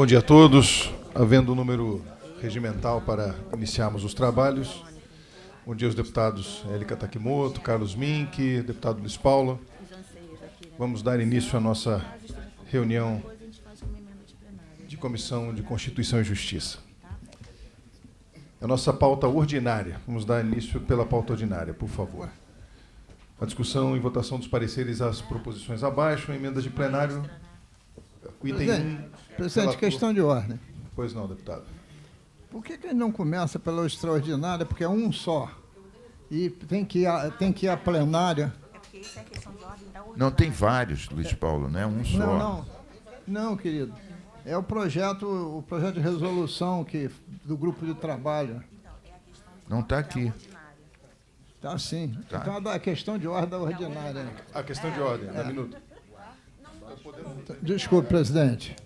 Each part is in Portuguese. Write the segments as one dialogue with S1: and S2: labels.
S1: Bom dia a todos. Havendo o número regimental para iniciarmos os trabalhos. Bom dia aos deputados Érica Takimoto, Carlos Mink, deputado Luiz Paulo. Vamos dar início à nossa reunião de Comissão de Constituição e Justiça. A nossa pauta ordinária. Vamos dar início pela pauta ordinária, por favor. A discussão e votação dos pareceres às proposições abaixo, emendas de plenário. O item
S2: Presidente, questão de ordem.
S1: Pois não, deputado.
S2: Por que ele não começa pela extraordinária? Porque é um só. E tem que ir à plenária.
S3: É porque isso é questão de ordem da ordinária.
S4: Não, tem vários, Luiz Paulo, não é um só.
S2: Não, querido. É o projeto de resolução do grupo de trabalho.
S4: Não está aqui.
S2: Tá sim.
S4: Tá.
S2: Então, a questão de ordem da ordinária.
S1: A questão de ordem, dá minuto.
S2: Desculpe, presidente.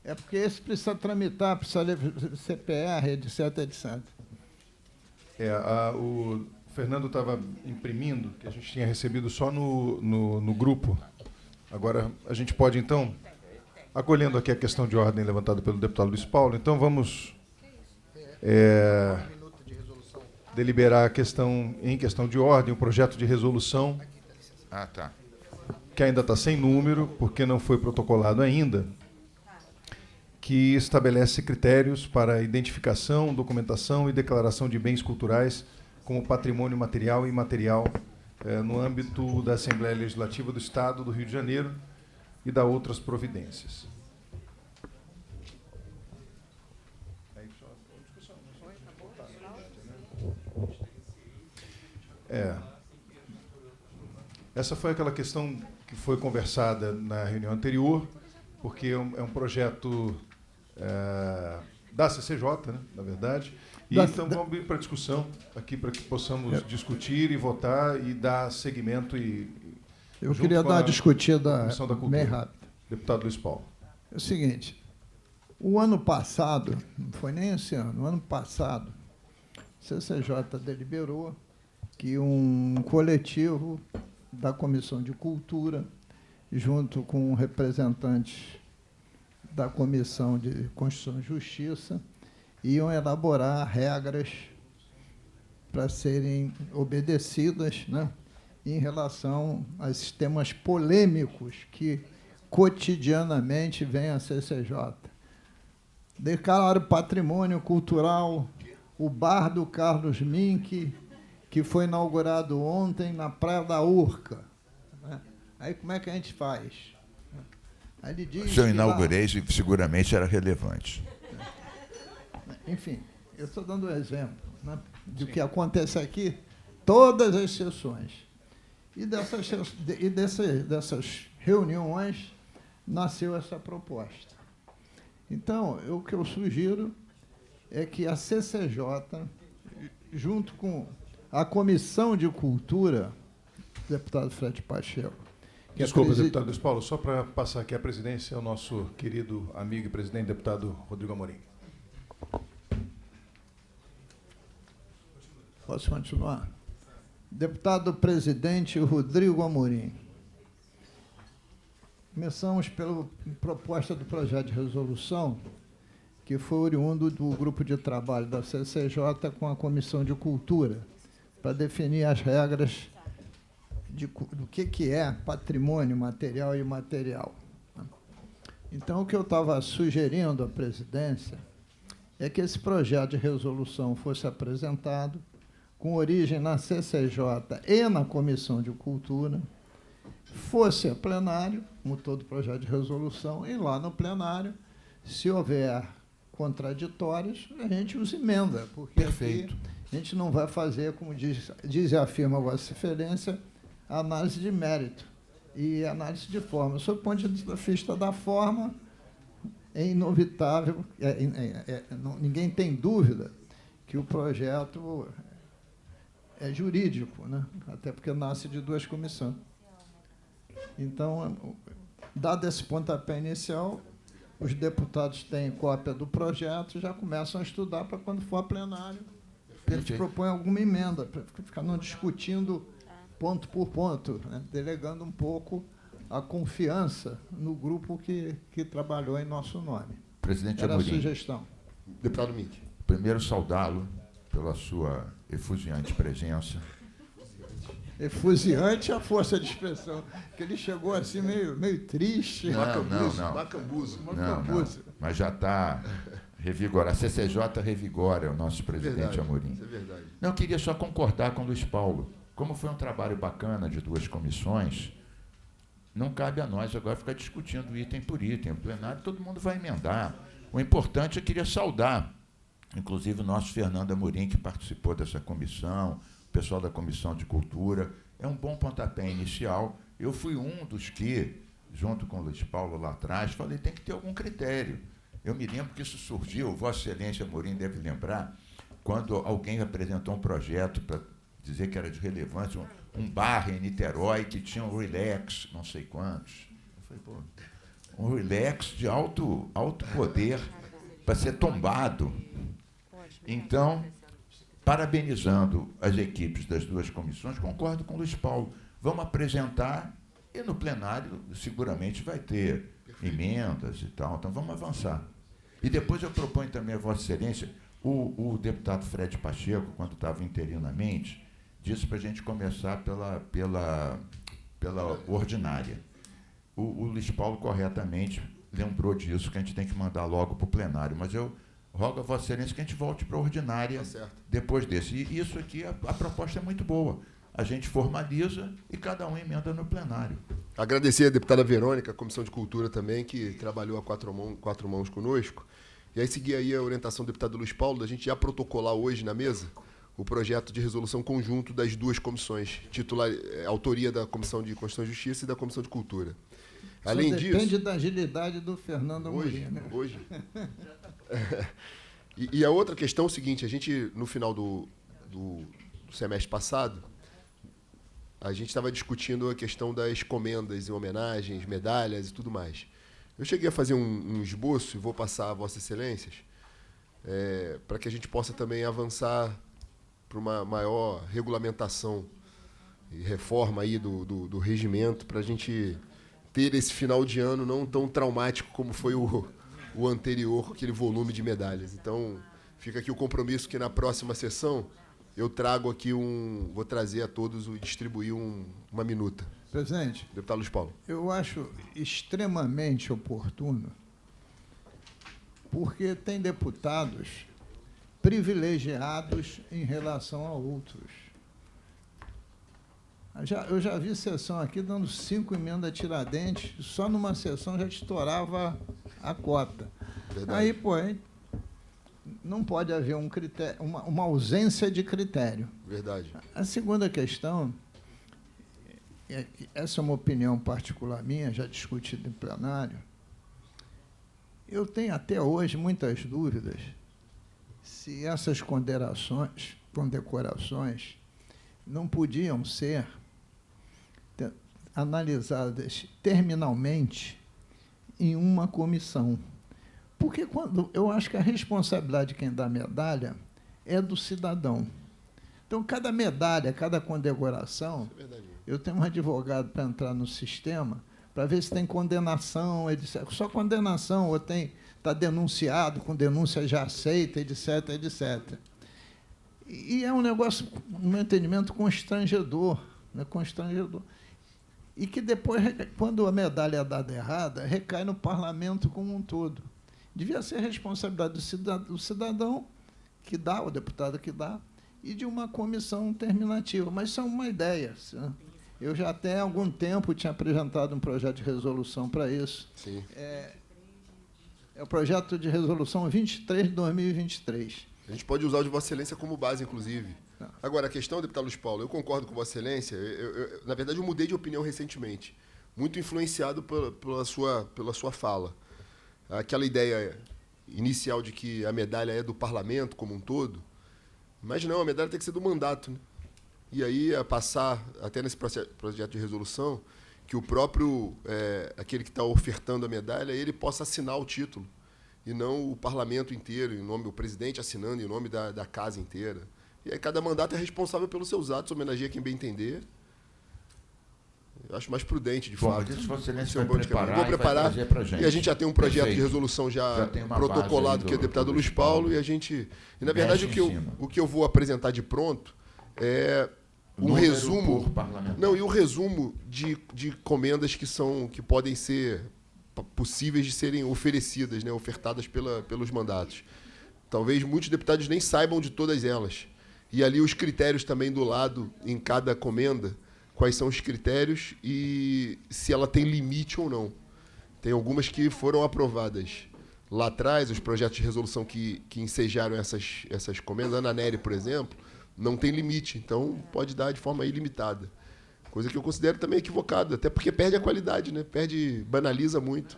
S2: É porque esse precisa tramitar, precisa ler CPR, etc, etc.
S1: O Fernando estava imprimindo, que a gente tinha recebido só no grupo. Agora, a gente pode, então, acolhendo aqui a questão de ordem levantada pelo deputado Luiz Paulo, então vamos deliberar em questão de ordem, o projeto de resolução, que ainda está sem número, porque não foi protocolado ainda, que estabelece critérios para a identificação, documentação e declaração de bens culturais como patrimônio material e imaterial no âmbito da Assembleia Legislativa do Estado do Rio de Janeiro e da outras providências. Essa foi aquela questão que foi conversada na reunião anterior, porque é um projeto da CCJ, né, na verdade. E então vamos abrir para discussão aqui para que possamos discutir e votar e dar seguimento
S2: Eu queria dar uma discutida bem rápida.
S1: Deputado Luiz Paulo.
S2: É o seguinte, o ano passado, não foi nem esse ano, o ano passado, a CCJ deliberou que um coletivo da Comissão de Cultura, junto com representantes da Comissão de Constituição e Justiça, iam elaborar regras para serem obedecidas, né, em relação a esses temas polêmicos que cotidianamente vêm à CCJ. Declararam patrimônio cultural o bar do Carlos Mink, que foi inaugurado ontem na Praia da Urca. Aí como é que a gente faz? Aí ele diz
S4: se eu inaugurei, seguramente era relevante.
S2: Enfim, eu estou dando um exemplo, né, do que acontece aqui, todas as sessões. E dessas reuniões nasceu essa proposta. Então, o que eu sugiro é que a CCJ, junto com a Comissão de Cultura, deputado Fred Pacheco.
S1: Desculpa, deputado Luiz Paulo, só para passar aqui a presidência ao nosso querido amigo e presidente, deputado Rodrigo Amorim.
S2: Posso continuar? Deputado presidente Rodrigo Amorim. Começamos pela proposta do projeto de resolução, que foi oriundo do grupo de trabalho da CCJ com a Comissão de Cultura, para definir as regras do que é patrimônio material e imaterial. Então, o que eu estava sugerindo à presidência é que esse projeto de resolução fosse apresentado com origem na CCJ e na Comissão de Cultura, fosse a plenário, como todo projeto de resolução, e lá no plenário, se houver contraditórios, a gente os emenda, porque
S4: Perfeito.
S2: Aqui a gente não vai fazer, como diz e afirma a Vossa Excelência, análise de mérito e análise de forma. Sob o ponto de vista da forma, é inovitável, ninguém tem dúvida que o projeto é jurídico, né? Até porque nasce de duas comissões. Então, dado esse pontapé inicial, os deputados têm cópia do projeto e já começam a estudar para, quando for a plenário, a gente propõe alguma emenda, para ficar não discutindo ponto por ponto, né? Delegando um pouco a confiança no grupo que trabalhou em nosso nome.
S4: Presidente
S2: Era a
S4: Amorim,
S2: sugestão.
S5: Deputado Mink.
S4: primeiro saudá-lo pela sua efusiante presença.
S2: Efusiante a força de expressão, que ele chegou assim meio triste.
S4: Não.
S5: Macambuzo.
S4: Não. Mas já está revigorado. A CCJ revigora o nosso presidente Amorim.
S5: Isso é verdade.
S4: Não, eu queria só concordar com o Luiz Paulo. Como foi um trabalho bacana de 2 comissões, não cabe a nós agora ficar discutindo item por item. O plenário todo mundo vai emendar. O importante, eu queria saudar, inclusive o nosso Fernando Amorim, que participou dessa comissão, o pessoal da Comissão de Cultura. É um bom pontapé inicial. Eu fui um dos que, junto com o Luiz Paulo lá atrás, falei, tem que ter algum critério. Eu me lembro que isso surgiu, Vossa Excelência Amorim deve lembrar, quando alguém apresentou um projeto para dizer que era de relevância, um bar em Niterói que tinha um relax, não sei quantos. Eu falei, pô, um relax de alto poder para ser tombado. Então, parabenizando as equipes das 2 comissões, concordo com o Luiz Paulo. Vamos apresentar e no plenário seguramente vai ter emendas e tal. Então, vamos avançar. E depois eu proponho também a Vossa Excelência, o deputado Fred Pacheco, quando estava interinamente, disse para a gente começar pela ordinária. O Luiz Paulo corretamente lembrou disso, que a gente tem que mandar logo para o plenário, mas eu rogo a Vossa Excelência que a gente volte para a ordinária depois desse. E isso aqui, a proposta é muito boa. A gente formaliza e cada um emenda no plenário.
S5: Agradecer a deputada Verônica, a Comissão de Cultura também, que trabalhou a quatro mãos conosco. E aí seguir aí a orientação do deputado Luiz Paulo, da gente já protocolar hoje na mesa o projeto de resolução conjunto das 2 comissões, autoria da Comissão de Constituição e Justiça e da Comissão de Cultura. Além disso...
S2: Depende da agilidade do Fernando Amorim.
S5: Hoje. E a outra questão é o seguinte, a gente, no final do semestre passado, a gente estava discutindo a questão das comendas e homenagens, medalhas e tudo mais. Eu cheguei a fazer um esboço, e vou passar a Vossas Excelências, para que a gente possa também avançar para uma maior regulamentação e reforma aí do regimento, para a gente ter esse final de ano não tão traumático como foi o anterior, com aquele volume de medalhas. Então, fica aqui o compromisso que na próxima sessão eu trago aqui vou trazer a todos e distribuir uma minuta.
S2: Presidente,
S5: Deputado Luiz Paulo.
S2: eu acho extremamente oportuno, porque tem deputados privilegiados em relação a outros. Eu já vi sessão aqui dando 5 emendas Tiradentes, só numa sessão já estourava a cota.
S5: Verdade.
S2: Aí, pô, não pode haver um critério, uma ausência de critério.
S5: Verdade.
S2: A segunda questão, essa é uma opinião particular minha, já discutida em plenário, eu tenho até hoje muitas dúvidas se essas condecorações não podiam ser analisadas terminalmente em uma comissão. Porque eu acho que a responsabilidade de quem dá medalha é do cidadão. Então, cada medalha, cada condecoração, eu tenho um advogado para entrar no sistema para ver se tem condenação, etc. Só condenação, ou está denunciado, com denúncia já aceita, etc., etc. E é um negócio, no meu entendimento, constrangedor, né? Constrangedor. E que depois, quando a medalha é dada errada, recai no parlamento como um todo. Devia ser responsabilidade do cidadão que dá, o deputado que dá, e de uma comissão terminativa. Mas isso é uma ideia. Né? Eu já até há algum tempo tinha apresentado um projeto de resolução para isso.
S5: Sim.
S2: É o projeto de resolução 23 de 2023.
S5: A gente pode usar o de Vossa Excelência como base, inclusive. Agora, a questão, deputado Luiz Paulo, eu concordo com Vossa Excelência. Na verdade, eu mudei de opinião recentemente, muito influenciado pela sua fala. Aquela ideia inicial de que a medalha é do parlamento como um todo, mas não, a medalha tem que ser do mandato. Né? E aí, a passar, até nesse projeto de resolução, que o próprio, aquele que está ofertando a medalha, ele possa assinar o título, e não o parlamento inteiro, em nome do presidente assinando em nome da casa inteira. E aí cada mandato é responsável pelos seus atos, homenageia quem bem entender. Eu acho mais prudente, de
S4: Bom,
S5: fato.
S4: mas isso Vossa Excelência
S5: Esse é um
S4: vai
S5: bom de caminho.
S4: preparar
S5: Vou
S4: e vai
S5: preparar.
S4: trazer pra gente.
S5: E a gente já tem um projeto de
S4: Perfeito.
S5: resolução já
S4: tem uma
S5: protocolado,
S4: base
S5: que é o
S4: aí
S5: deputado
S4: do
S5: Luiz Paulo, e a gente... E, na verdade,
S4: Mexe em cima.
S5: o que eu vou apresentar de pronto é um
S4: Número
S5: resumo...
S4: por parlamentar.
S5: Não, e um resumo de comendas que podem ser possíveis de serem oferecidas, né, ofertadas pelos mandatos. Talvez muitos deputados nem saibam de todas elas. E ali os critérios também do lado, em cada comenda, quais são os critérios e se ela tem limite ou não. Tem algumas que foram aprovadas lá atrás, os projetos de resolução que ensejaram essas comendas, a Ana Nery, por exemplo, não tem limite, então pode dar de forma ilimitada. Coisa que eu considero também equivocada, até porque perde a qualidade, né? Banaliza muito.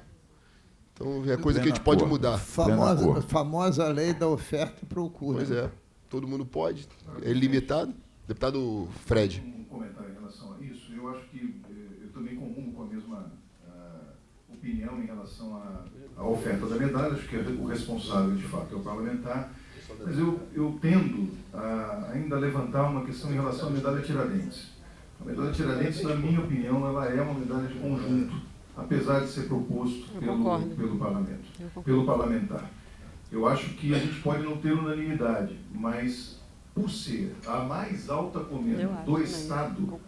S5: Então é coisa que a gente pode mudar.
S2: Famosa lei da oferta e procura.
S5: Pois é, todo mundo pode, é ilimitado. Deputado Fred.
S1: Um comentário em relação a isso. Eu acho que eu também comungo com a mesma opinião em relação à oferta da medalha. Acho que o responsável, de fato, é o parlamentar. Mas eu tendo a ainda levantar uma questão em relação à medalha Tiradentes. A medalha Tiradentes, na minha opinião, ela é uma medalha de conjunto, apesar de ser proposto pelo parlamento, pelo parlamentar. Eu acho que a gente pode não ter unanimidade, mas por ser a mais alta comenda do Estado,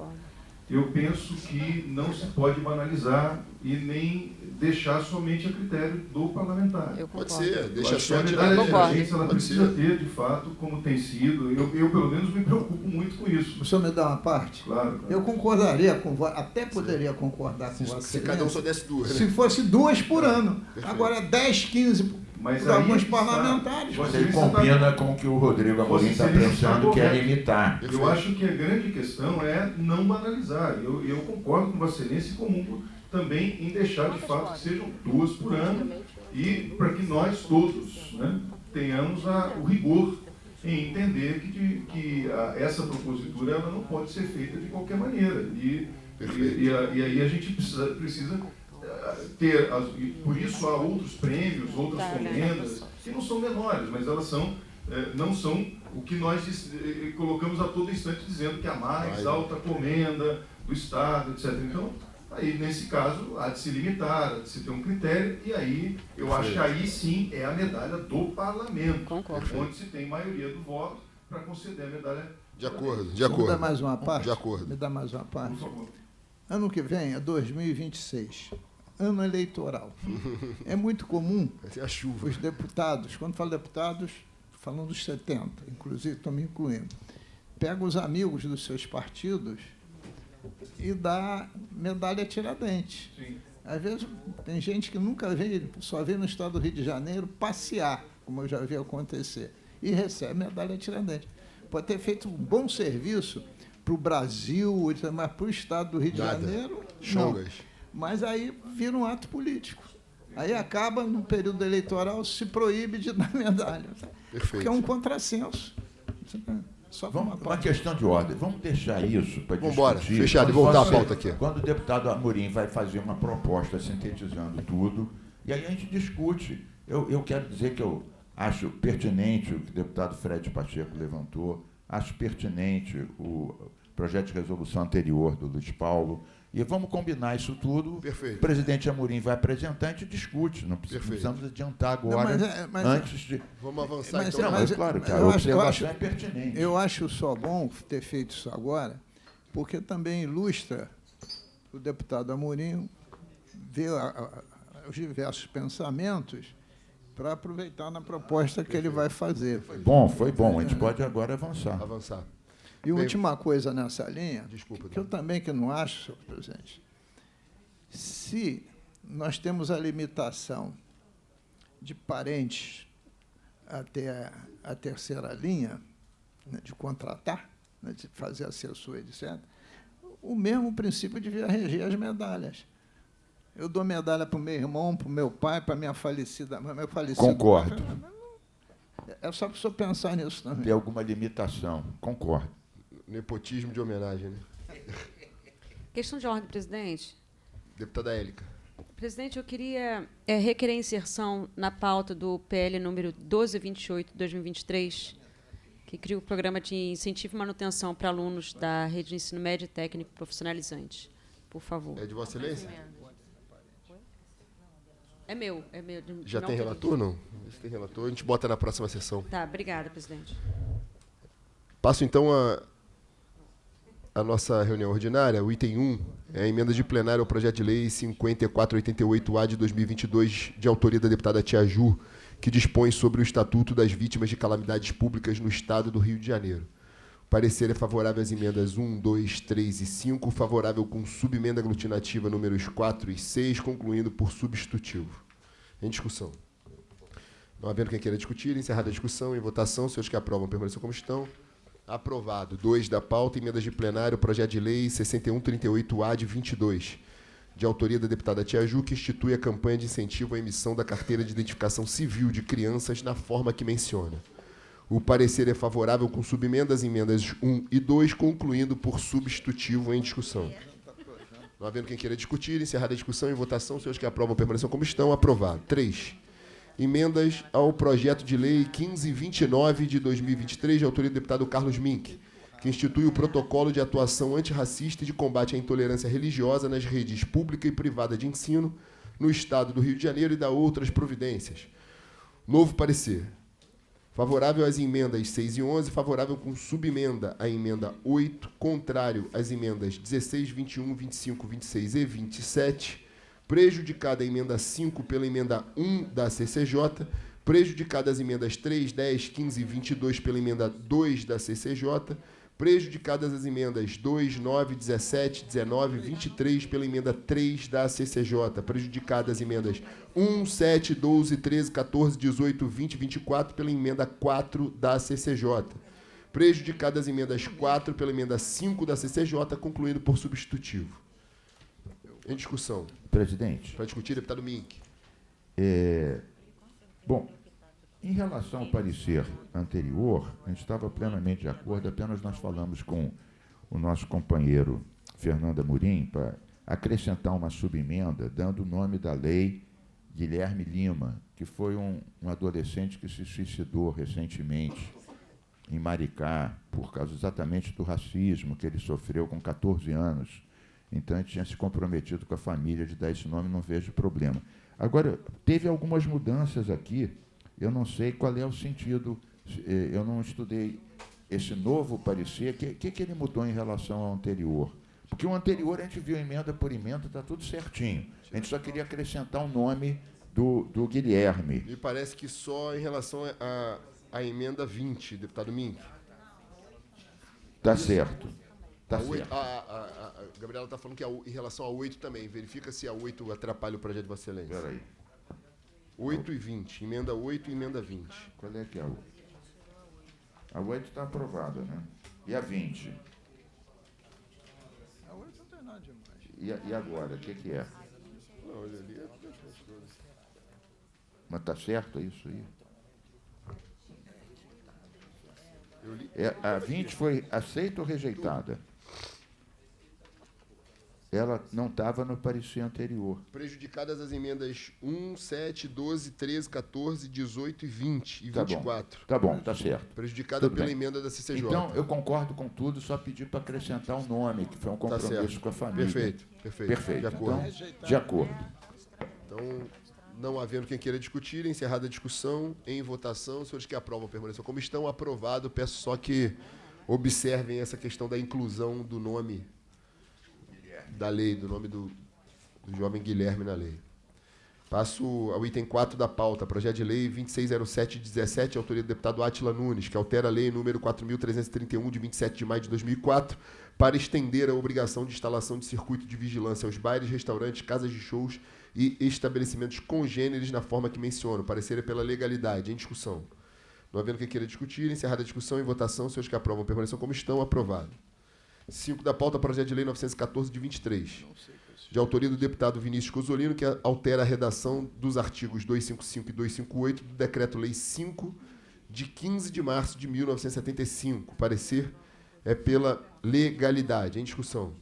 S1: eu penso que não se pode banalizar e nem deixar somente a critério do parlamentar.
S5: Pode ser, deixa só
S1: a
S5: a
S1: medalha
S5: medalha.
S1: Tiradentes, ela precisa ter, de fato, como tem sido. Eu, pelo menos, me preocupo muito com isso.
S2: O senhor me dá uma parte?
S1: Claro.
S2: Eu concordaria até poderia concordar com você.
S5: Se cada um só desse duas, né?
S2: Se fosse 2 por ano. Agora 10, 15
S1: Mas
S2: por alguns
S1: aí
S2: parlamentares.
S4: Mas ele combina com o que o Rodrigo Amorim está pensando, que é limitar.
S1: Eu acho que a grande questão é não banalizar. Eu concordo com Vossa Excelência e comungo também em deixar, de fato, que sejam 2 por ano e para que nós todos, né, tenhamos o rigor em entender que essa propositura ela não pode ser feita de qualquer maneira. E aí a gente precisa ter, por isso há outros prêmios, outras comendas, que não são menores, mas elas não são o que nós colocamos a todo instante dizendo que é a mais alta comenda do Estado, etc. Então, aí, nesse caso, há de se limitar, há de se ter um critério, e aí eu acho que aí sim é a medalha do parlamento, onde se tem maioria do voto para conceder a medalha.
S5: De acordo.
S2: Me dá mais uma parte?
S5: De acordo.
S2: Me dá mais uma parte?
S1: Por favor.
S2: Ano que vem é 2026, ano eleitoral. É muito comum
S5: Essa é a chuva.
S2: os deputados, quando falo deputados, falando dos 70, inclusive estou me incluindo, pegam os amigos dos seus partidos e dá medalha Tiradentes.
S1: Sim.
S2: Às vezes tem gente que nunca veio, só veio no estado do Rio de Janeiro passear, como eu já vi acontecer, e recebe medalha Tiradentes. Pode ter feito um bom serviço para o Brasil, mas para o estado do Rio de Janeiro, não.
S5: Chongas.
S2: Mas aí vira um ato político. Aí acaba, no período eleitoral, se proíbe de dar medalha.
S5: Perfeito.
S2: Porque é um contrassenso. Só
S4: Uma questão de ordem. Vamos deixar isso para discutir.
S5: Vambora, fechado, e voltar à pauta aqui.
S4: Quando o deputado Amorim vai fazer uma proposta sintetizando tudo, e aí a gente discute. Eu quero dizer que eu acho pertinente o que o deputado Fred Pacheco levantou, acho pertinente o projeto de resolução anterior do Luiz Paulo, e vamos combinar isso tudo.
S5: Perfeito.
S4: O presidente Amorim vai apresentar e a gente discute. Não precisamos adiantar agora, antes de...
S5: Vamos avançar,
S2: Mas-
S5: então.
S4: Não, claro, cara,
S2: eu
S4: a
S2: acho-
S4: observação é pertinente.
S2: Eu acho só bom ter feito isso agora, porque também ilustra o deputado Amorim ver os diversos pensamentos para aproveitar na proposta que ele vai fazer.
S4: Foi bom. A gente pode agora avançar.
S5: Avançar.
S2: E última coisa nessa linha,
S5: Desculpa,
S2: que eu também que não acho, senhor presidente, se nós temos a limitação de parentes até a terceira linha, né, de contratar, né, de fazer assessor, etc., o mesmo princípio devia reger as medalhas. Eu dou medalha para o meu irmão, para o meu pai, para meu falecido
S4: Concordo.
S2: É só para o senhor pensar nisso também.
S4: Tem alguma limitação. Concordo.
S5: Nepotismo de homenagem, né?
S6: Questão de ordem, presidente.
S5: Deputada Élica.
S6: Presidente, eu queria requerer inserção na pauta do PL número 1228/2023, que cria o programa de incentivo e manutenção para alunos da rede de ensino médio e técnico profissionalizante. por favor.
S5: É de Vossa Excelência?
S6: É meu.
S5: Já
S6: não
S5: tem
S6: tem.
S5: relator, não? Se tem relator, a gente bota na próxima sessão.
S6: Tá, obrigada, presidente.
S5: Passo, então, a nossa reunião ordinária. O item 1 é a emenda de plenário ao projeto de lei 5488-A de 2022, de autoria da deputada Tia Ju, que dispõe sobre o Estatuto das Vítimas de Calamidades Públicas no Estado do Rio de Janeiro. O parecer é favorável às emendas 1, 2, 3 e 5, favorável com subemenda aglutinativa números 4 e 6, concluindo por substitutivo. Em discussão. Não havendo quem queira discutir, encerrada a discussão, em votação, senhores que aprovam permaneçam como estão. Aprovado. 2 da pauta, emendas de plenário, projeto de lei 6138-A de 22, de autoria da deputada Tia Ju, que institui a campanha de incentivo à emissão da carteira de identificação civil de crianças na forma que menciona. O parecer é favorável com subemendas, emendas 1 e 2, concluindo por substitutivo em discussão. Não havendo quem queira discutir, encerrada a discussão, em votação, senhores que aprovam permaneçam como estão. Aprovado. 3. Emendas ao projeto de lei 1529 de 2023, de autoria do deputado Carlos Mink, que institui o protocolo de atuação antirracista e de combate à intolerância religiosa nas redes pública e privada de ensino no Estado do Rio de Janeiro e dá outras providências. Novo parecer. Favorável às emendas 6 e 11, favorável com subemenda à emenda 8, contrário às emendas 16, 21, 25, 26 e 27, prejudicada a emenda 5 pela emenda 1 da CCJ, prejudicada as emendas 3, 10, 15 e 22 pela emenda 2 da CCJ, prejudicadas as emendas 2, 9, 17, 19 e 23 pela emenda 3 da CCJ, prejudicadas as emendas 1, 7, 12, 13, 14, 18, 20 e 24 pela emenda 4 da CCJ, prejudicadas as emendas 4 pela emenda 5 da CCJ, concluindo por substitutivo. Em discussão.
S4: Presidente.
S5: Para discutir, deputado Mink.
S4: Bom, em relação ao parecer anterior, a gente estava plenamente de acordo, apenas nós falamos com o nosso companheiro Fernando Amorim para acrescentar uma subemenda, dando o nome da lei Guilherme Lima, que foi um adolescente que se suicidou recentemente em Maricá, por causa exatamente do racismo que ele sofreu com 14 anos. Então, a gente tinha se comprometido com a família de dar esse nome, não vejo problema. Agora, teve algumas mudanças aqui, eu não sei qual é o sentido, eu não estudei esse novo parecer, o que ele mudou em relação ao anterior? Porque o anterior a gente viu emenda por emenda, está tudo certinho. A gente só queria acrescentar o nome do Guilherme.
S5: Me parece que só em relação à emenda 20, deputado Mink.
S4: Está certo. Tá
S5: A
S4: certo.
S5: Gabriela está falando que em relação a 8 também. Verifica se a 8 atrapalha o projeto de Vossa Excelência.
S4: Espera aí.
S5: 8 e 20. Emenda 8 e emenda 20.
S4: Qual é que é a 8? A 8 está aprovada, né? E a 20?
S2: A 8 não tem nada demais.
S4: E agora, o que é?
S5: Não, olha ali.
S4: Mas está certo isso aí? A 20 foi aceita ou rejeitada? Ela não estava no parecer anterior.
S5: Prejudicadas as emendas 1, 7, 12, 13, 14, 18 e 20 e
S4: Tá
S5: 24.
S4: Tá bom, tá certo.
S5: Prejudicada
S4: Tudo
S5: pela
S4: bem.
S5: emenda da CCJ.
S4: Então, eu concordo com tudo, só pedir para acrescentar o nome, que foi um
S5: Tá
S4: compromisso
S5: certo.
S4: com a família.
S5: Perfeito, perfeito.
S4: Perfeito.
S5: De acordo.
S4: Então, de acordo.
S5: Então, não havendo quem queira discutir, encerrada a discussão, em votação, os senhores que aprovam permaneçam como estão, aprovado. Peço só que observem essa questão da inclusão do nome da lei, do nome do jovem Guilherme na lei. Passo ao item 4 da pauta, projeto de lei 2607-17, autoria do deputado Átila Nunes, que altera a lei número 4.331, de 27 de maio de 2004, para estender a obrigação de instalação de circuito de vigilância aos bares, restaurantes, casas de shows e estabelecimentos congêneres na forma que menciono. Parecer é pela legalidade. Em discussão. Não havendo quem queira discutir, encerrada a discussão, em votação, senhores que aprovam permaneçam como estão, aprovado. 5 da pauta, projeto de lei 914 de 23, de autoria do deputado Vinícius Cozzolino, que altera a redação dos artigos 255 e 258 do Decreto-Lei 5, de 15 de março de 1975. Parecer é pela legalidade. Em discussão.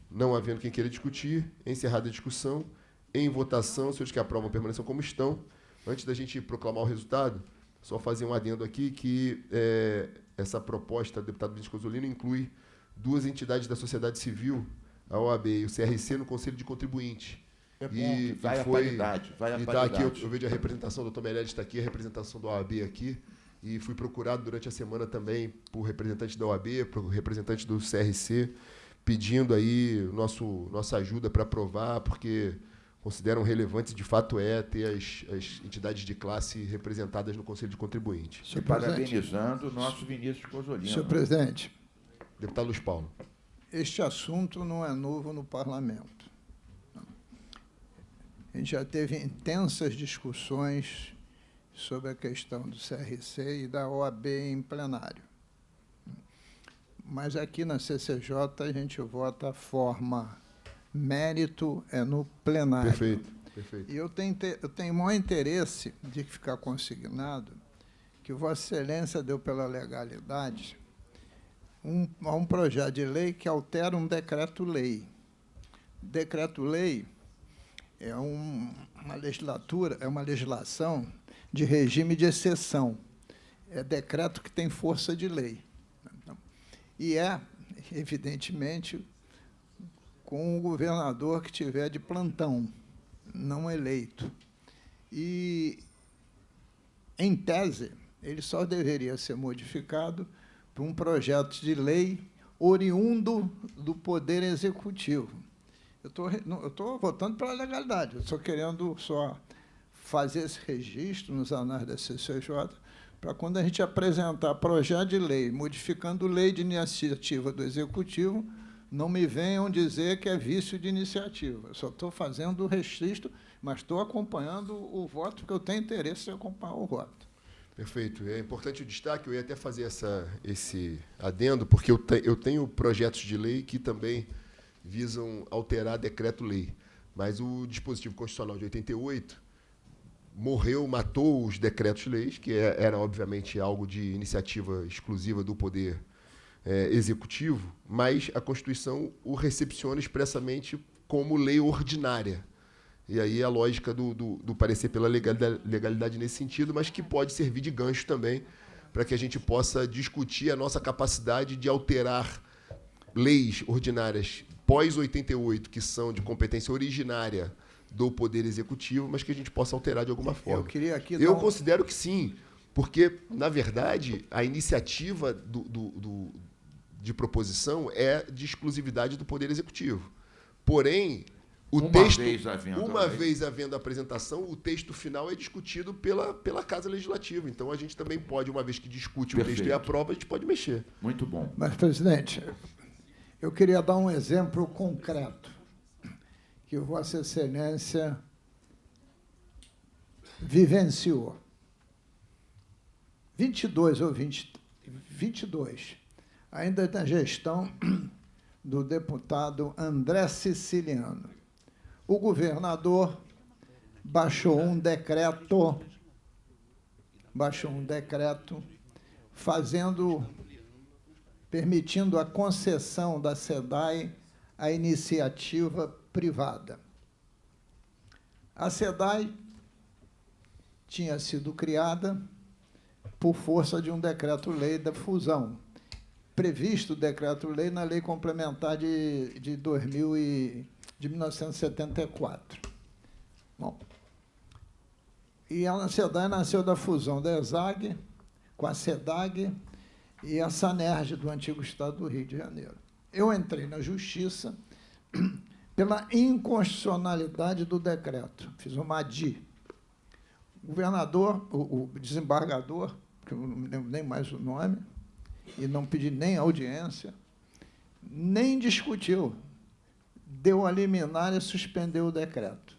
S5: Não havendo quem queira discutir, encerrada a discussão, em votação, senhores que aprovam permaneçam como estão. Antes da gente proclamar o resultado, só fazer um adendo aqui que essa proposta do deputado Vinícius Cozzolino inclui 2 entidades da sociedade civil a OAB e o CRC no Conselho de Contribuintes.
S4: É bom, vai a paridade, vai a
S5: e
S4: paridade.
S5: Tá aqui, eu vejo a representação do Dr. Meirelles está aqui, a representação da OAB aqui, e fui procurado durante a semana também por representante da OAB, por representante do CRC, pedindo aí nossa ajuda para aprovar, porque consideram relevante, de fato ter as entidades de classe representadas no Conselho de Contribuintes.
S2: Senhor
S4: Parabenizando o nosso Vinícius Cosolino.
S2: Senhor presidente,
S5: Deputado Luiz Paulo.
S2: este assunto não é novo no parlamento. A gente já teve intensas discussões sobre a questão do CRC e da OAB em plenário. Mas aqui na CCJ a gente vota a forma mérito é no plenário.
S5: Perfeito, perfeito.
S2: E eu tenho maior interesse de ficar consignado que Vossa Excelência deu pela legalidade a um projeto de lei que altera um decreto-lei. Decreto-lei é uma legislação de regime de exceção. É decreto que tem força de lei. E evidentemente, com o governador que tiver de plantão, não eleito. E, em tese, ele só deveria ser modificado por um projeto de lei oriundo do Poder Executivo. Eu estou votando pela legalidade, eu estou querendo só fazer esse registro nos anais da CCJ, para quando a gente apresentar projeto de lei, modificando lei de iniciativa do Executivo, não me venham dizer que é vício de iniciativa. Eu só estou fazendo o registro, mas estou acompanhando o voto, porque eu tenho interesse em acompanhar o voto.
S5: Perfeito. É importante o destaque, eu ia até fazer esse adendo, porque eu tenho projetos de lei que também visam alterar decreto-lei. Mas o dispositivo constitucional de 88 matou os decretos-leis, que era, obviamente, algo de iniciativa exclusiva do Poder Executivo, mas a Constituição o recepciona expressamente como lei ordinária. E aí a lógica do parecer pela legalidade nesse sentido, mas que pode servir de gancho também para que a gente possa discutir a nossa capacidade de alterar leis ordinárias pós-88, que são de competência originária do Poder Executivo, mas que a gente possa alterar de alguma forma. Eu considero que sim, porque, na verdade, a iniciativa de proposição é de exclusividade do Poder Executivo. Porém, uma vez havendo a apresentação, o texto final é discutido pela Casa Legislativa. Então, a gente também pode, uma vez que discute o texto e aprova, a gente pode mexer.
S4: Muito bom.
S2: Mas, presidente, eu queria dar um exemplo concreto que Vossa Excelência vivenciou. 22, ainda na gestão do deputado André Siciliano. O governador baixou um decreto permitindo a concessão da SEDAI à iniciativa privada. A SEDAI tinha sido criada por força de um decreto-lei da fusão, previsto o decreto-lei na Lei Complementar de 1974. Bom, e a SEDAI nasceu da fusão da ESAG com a SEDAG e a SANERJ do antigo Estado do Rio de Janeiro. Eu entrei na Justiça pela inconstitucionalidade do decreto. Fiz uma ADI. O governador, o desembargador, que eu não me lembro nem mais o nome, e não pedi nem audiência, nem discutiu. Deu a liminar e suspendeu o decreto.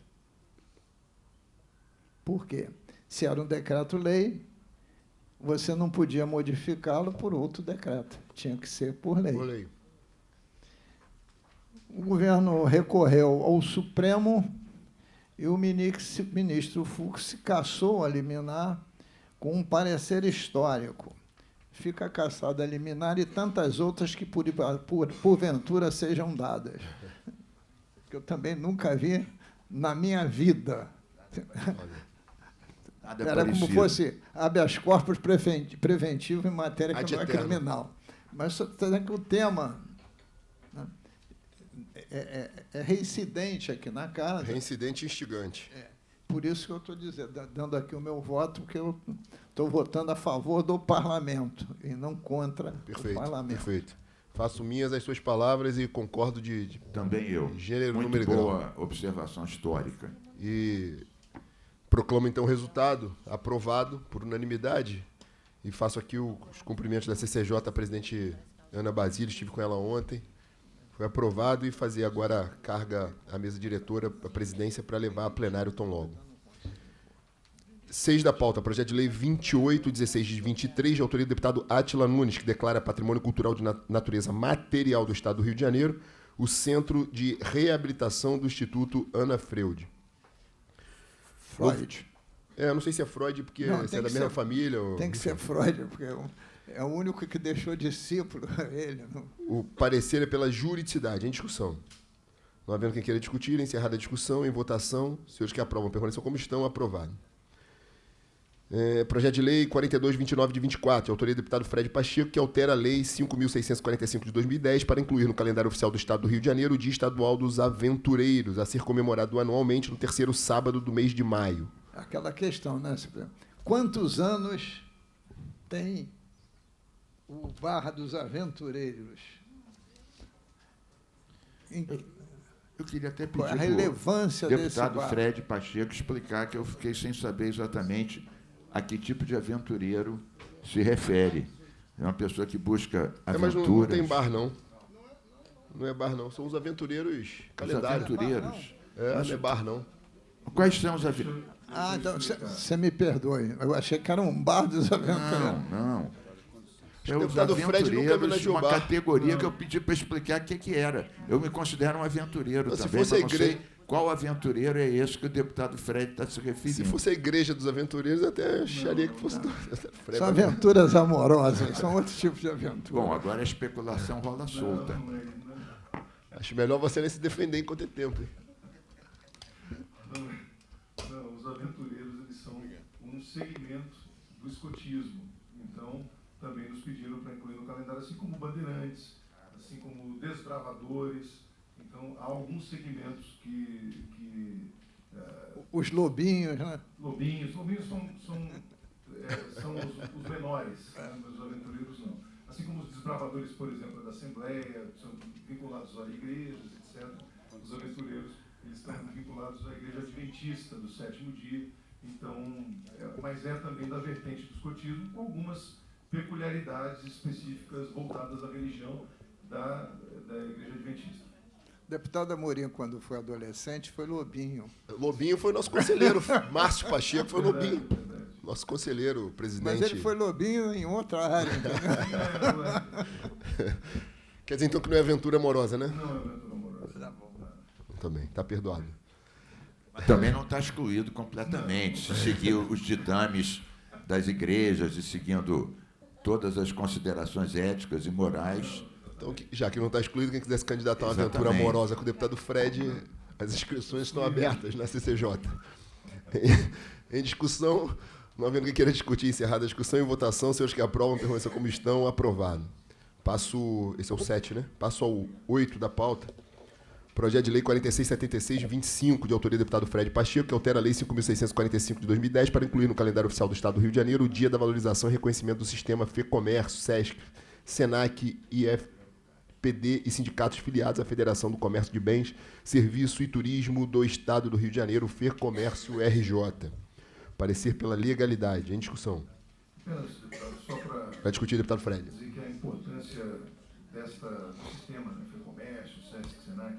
S2: Por quê? Se era um decreto-lei, você não podia modificá-lo por outro decreto. Tinha que ser por lei.
S5: Por lei.
S2: O governo recorreu ao Supremo e o ministro Fux cassou a liminar com um parecer histórico. Fica cassada a liminar e tantas outras que, porventura, sejam dadas. Que eu também nunca vi na minha vida. Era como fosse habeas corpus preventivo em matéria que não é criminal. Mas que o tema, né, é reincidente aqui na casa.
S5: Reincidente e instigante.
S2: Por isso que eu estou dizendo, dando aqui o meu voto, porque eu estou votando a favor do parlamento e não contra o parlamento.
S5: Perfeito. Faço minhas as suas palavras e concordo de
S4: Também eu.
S5: gênero,
S4: Muito
S5: número e grau.
S4: boa observação histórica.
S5: E proclamo, então, o resultado aprovado por unanimidade. E faço aqui os cumprimentos da CCJ, a presidente Ana Basílio, estive com ela ontem. Foi aprovado e fazer agora a carga à mesa diretora, a presidência, para levar a plenário tão logo. 6 da pauta, projeto de lei 2816 de 23, de autoria do deputado Átila Nunes, que declara patrimônio cultural de natureza material do Estado do Rio de Janeiro, o Centro de Reabilitação do Instituto Ana Freud.
S2: Freud.
S5: Não sei se é Freud, porque
S2: Não,
S5: se é da mesma família.
S2: Tem que ser Freud, porque é o único que deixou discípulo ele. Não?
S5: O parecer é pela juridicidade, em discussão. Não havendo quem queira discutir, encerrada a discussão, em votação, senhores que aprovam permaneçam como estão, aprovado. Projeto de lei 4229 de 24, de autoria do deputado Fred Pacheco, que altera a lei 5.645 de 2010 para incluir no calendário oficial do Estado do Rio de Janeiro o Dia Estadual dos Aventureiros, a ser comemorado anualmente no terceiro sábado do mês de maio.
S2: Aquela questão, né? Quantos anos tem o Barra dos Aventureiros?
S4: Eu queria até
S2: Qual
S4: pedir
S2: a relevância
S4: para o
S2: desse
S4: deputado
S2: bar?
S4: Fred Pacheco explicar, que eu fiquei sem saber exatamente a que tipo de aventureiro se refere. É uma pessoa que busca aventuras.
S5: Mas não tem bar, não. Não é bar, não. São os aventureiros calendários.
S4: Os aventureiros.
S5: Não é bar, não.
S4: Quais são os aventureiros?
S2: Ah, então você me perdoe. Eu achei que era um bar dos aventureiros.
S4: Não. É
S5: O
S4: os
S5: deputado Fred nunca
S4: aventureiros,
S5: homenageou
S4: uma
S5: bar.
S4: categoria que eu pedi para explicar o que era. Eu me considero um aventureiro
S5: Mas se
S4: também,
S5: fosse a
S4: mas não
S5: igreja-
S4: sei qual aventureiro é esse que o deputado Fred está se referindo.
S5: Se fosse a igreja dos aventureiros, eu até acharia que fosse... Fred,
S2: São aventuras amorosas, são outros tipos de aventura.
S4: Bom, agora a especulação rola solta.
S5: Acho melhor você nem se defender enquanto é tempo. Hein?
S1: Não, os aventureiros, eles são um segmento do escotismo. Então, também nos pediram para incluir no calendário, assim como bandeirantes, assim como desbravadores. Então, há alguns segmentos
S2: Os lobinhos, né?
S1: lobinhos são os menores, né? Os aventureiros não. Assim como os desbravadores, por exemplo, da Assembleia, são vinculados a igrejas, etc. Os aventureiros, eles estão vinculados à Igreja Adventista do Sétimo Dia. Então, mas é também da vertente do escotismo, com algumas peculiaridades específicas voltadas à religião da Igreja Adventista.
S2: O deputado Amorim, quando foi adolescente, foi lobinho.
S5: Lobinho foi nosso conselheiro. Márcio Pacheco foi Lobinho. Nosso conselheiro, presidente.
S2: Mas ele foi lobinho em outra área.
S5: Quer dizer, então, que não é aventura amorosa, né?
S1: Não é aventura amorosa.
S2: Tá bom.
S5: Também, está perdoado.
S4: Também não está excluído completamente. Se seguir os ditames das igrejas e seguindo todas as considerações éticas e morais.
S5: Então, já que não está excluído, quem quiser se candidatar a uma aventura
S4: Exatamente.
S5: amorosa com o deputado Fred, as inscrições estão abertas na CCJ. Em discussão, não havendo quem queira discutir, encerrada a discussão, em votação, senhores que aprovam, permaneçam como estão, aprovado. Passo, esse é o 7, né? Passo ao 8 da pauta. Projeto de lei 4676 de 25, de autoria do deputado Fred Pacheco, que altera a lei 5.645 de 2010 para incluir no calendário oficial do Estado do Rio de Janeiro o Dia da Valorização e Reconhecimento do Sistema FEComércio, SESC, SENAC, IFPD e sindicatos filiados à Federação do Comércio de Bens, Serviço e Turismo do Estado do Rio de Janeiro, FEComércio RJ. Parecer pela legalidade. Em discussão.
S1: Apenas, deputado, só para
S5: Vai discutir, deputado Fred.
S1: dizer que a importância do sistema, né, FEComércio, SESC, SENAC,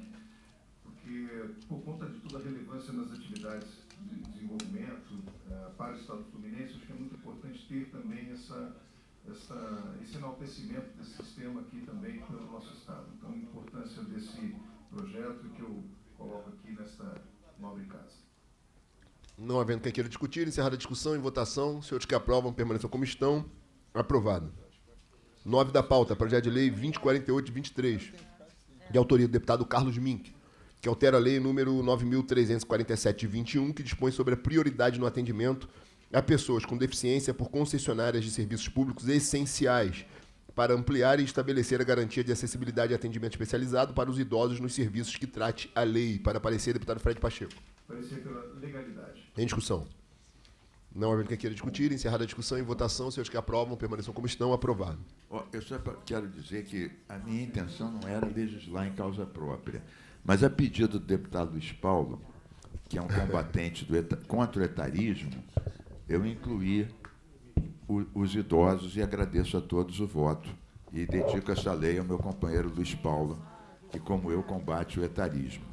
S1: porque por conta de toda a relevância nas atividades de desenvolvimento para o Estado Fluminense, acho que é muito importante ter também esse enaltecimento desse sistema aqui também pelo nosso Estado. Então, a importância desse projeto que eu coloco aqui nesta nobre casa.
S5: Não havendo quem queira discutir, encerrada a discussão, em votação, senhores que aprovam, permaneçam como estão. Aprovado. 9 da pauta, projeto de lei 2048 de 23, de autoria do deputado Carlos Mink, que altera a lei número 9.347 de 21, que dispõe sobre a prioridade no atendimento a pessoas com deficiência por concessionárias de serviços públicos essenciais, para ampliar e estabelecer a garantia de acessibilidade e atendimento especializado para os idosos nos serviços que trate a lei. Para parecer, deputado Fred Pacheco.
S1: Parecer pela legalidade.
S5: Em discussão. Não havendo quem queira discutir, encerrada a discussão, em votação, senhores que aprovam, permaneçam como estão, aprovado.
S4: Eu só quero dizer que a minha intenção não era legislar em causa própria, mas a pedido do deputado Luiz Paulo, que é um combatente contra o etarismo, eu incluí os idosos e agradeço a todos o voto. E dedico essa lei ao meu companheiro Luiz Paulo, que, como eu, combate o etarismo.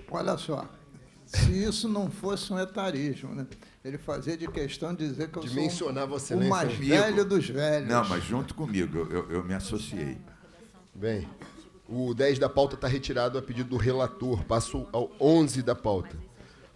S2: Olha só, se isso não fosse um etarismo, né? Ele fazia de questão de dizer que eu
S5: De
S2: sou
S5: mencionar Vossa
S2: o mais
S5: Excelência.
S2: velho dos velhos.
S4: Não, mas junto comigo, eu me associei.
S5: Bem, o 10 da pauta está retirado a pedido do relator. Passo ao 11 da pauta.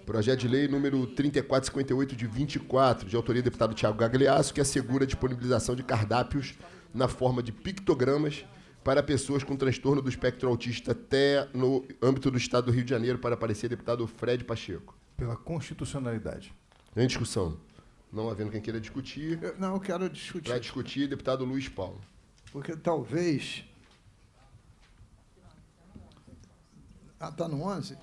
S5: Projeto de lei número 3458 de 24, de autoria do deputado Tiago Gagliasso, que assegura a disponibilização de cardápios na forma de pictogramas para pessoas com transtorno do espectro autista até no âmbito do Estado do Rio de Janeiro, para parecer deputado Fred Pacheco.
S1: Pela constitucionalidade.
S5: Em discussão. Não havendo quem queira discutir.
S2: Eu quero discutir.
S5: Para discutir, deputado Luiz Paulo.
S2: Porque talvez... está no 11?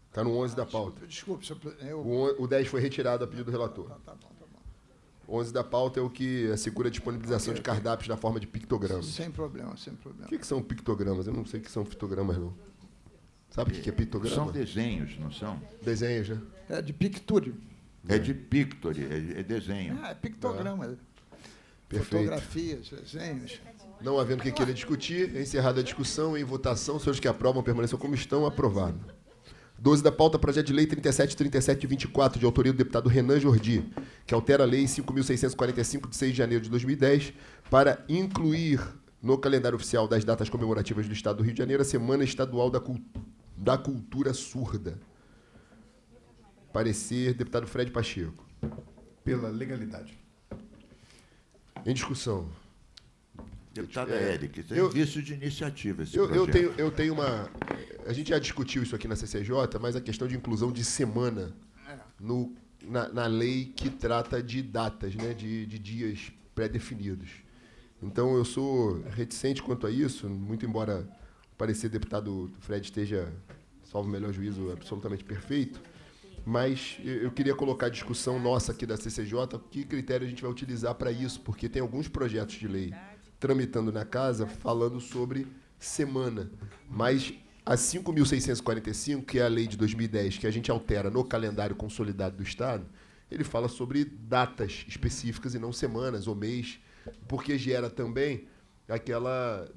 S5: Está no 11 da pauta.
S2: Desculpe, senhor presidente.
S5: O 10 foi retirado a pedido do relator.
S2: Tá bom.
S5: 11 da pauta é o que assegura a disponibilização de cardápios na forma de pictogramas.
S2: Sem problema.
S5: O que são pictogramas? Eu não sei o que são pictogramas, não. Sabe o que é pictograma?
S4: São desenhos, não são?
S5: Desenhos, né?
S2: É de picture.
S4: É de pictory, é desenho.
S2: É pictograma.
S5: Perfeito.
S2: Fotografias, desenhos.
S5: Não havendo quem queira discutir, é encerrada a discussão. Em votação, os senhores que aprovam permaneçam como estão. Aprovado. 12 da pauta, projeto de lei 3737 de 24, de autoria do deputado Renan Jordi, que altera a lei 5.645, de 6 de janeiro de 2010, para incluir no calendário oficial das datas comemorativas do Estado do Rio de Janeiro a Semana Estadual da Cultura Surda. Parecer, deputado Fred Pacheco.
S1: Pela legalidade.
S5: Em discussão.
S4: Deputada Érica, tem vício de iniciativa esse
S5: Eu
S4: projeto.
S5: tenho uma... A gente já discutiu isso aqui na CCJ, mas a questão de inclusão de semana na lei que trata de datas, né, de dias pré-definidos. Então, eu sou reticente quanto a isso, muito embora o parecer do deputado Fred esteja, salvo o melhor juízo, absolutamente perfeito, mas eu queria colocar a discussão nossa aqui da CCJ, que critério a gente vai utilizar para isso, porque tem alguns projetos de lei tramitando na casa falando sobre semana, mas a 5.645, que é a lei de 2010, que a gente altera no calendário consolidado do Estado, ele fala sobre datas específicas e não semanas ou mês, porque gera também aquela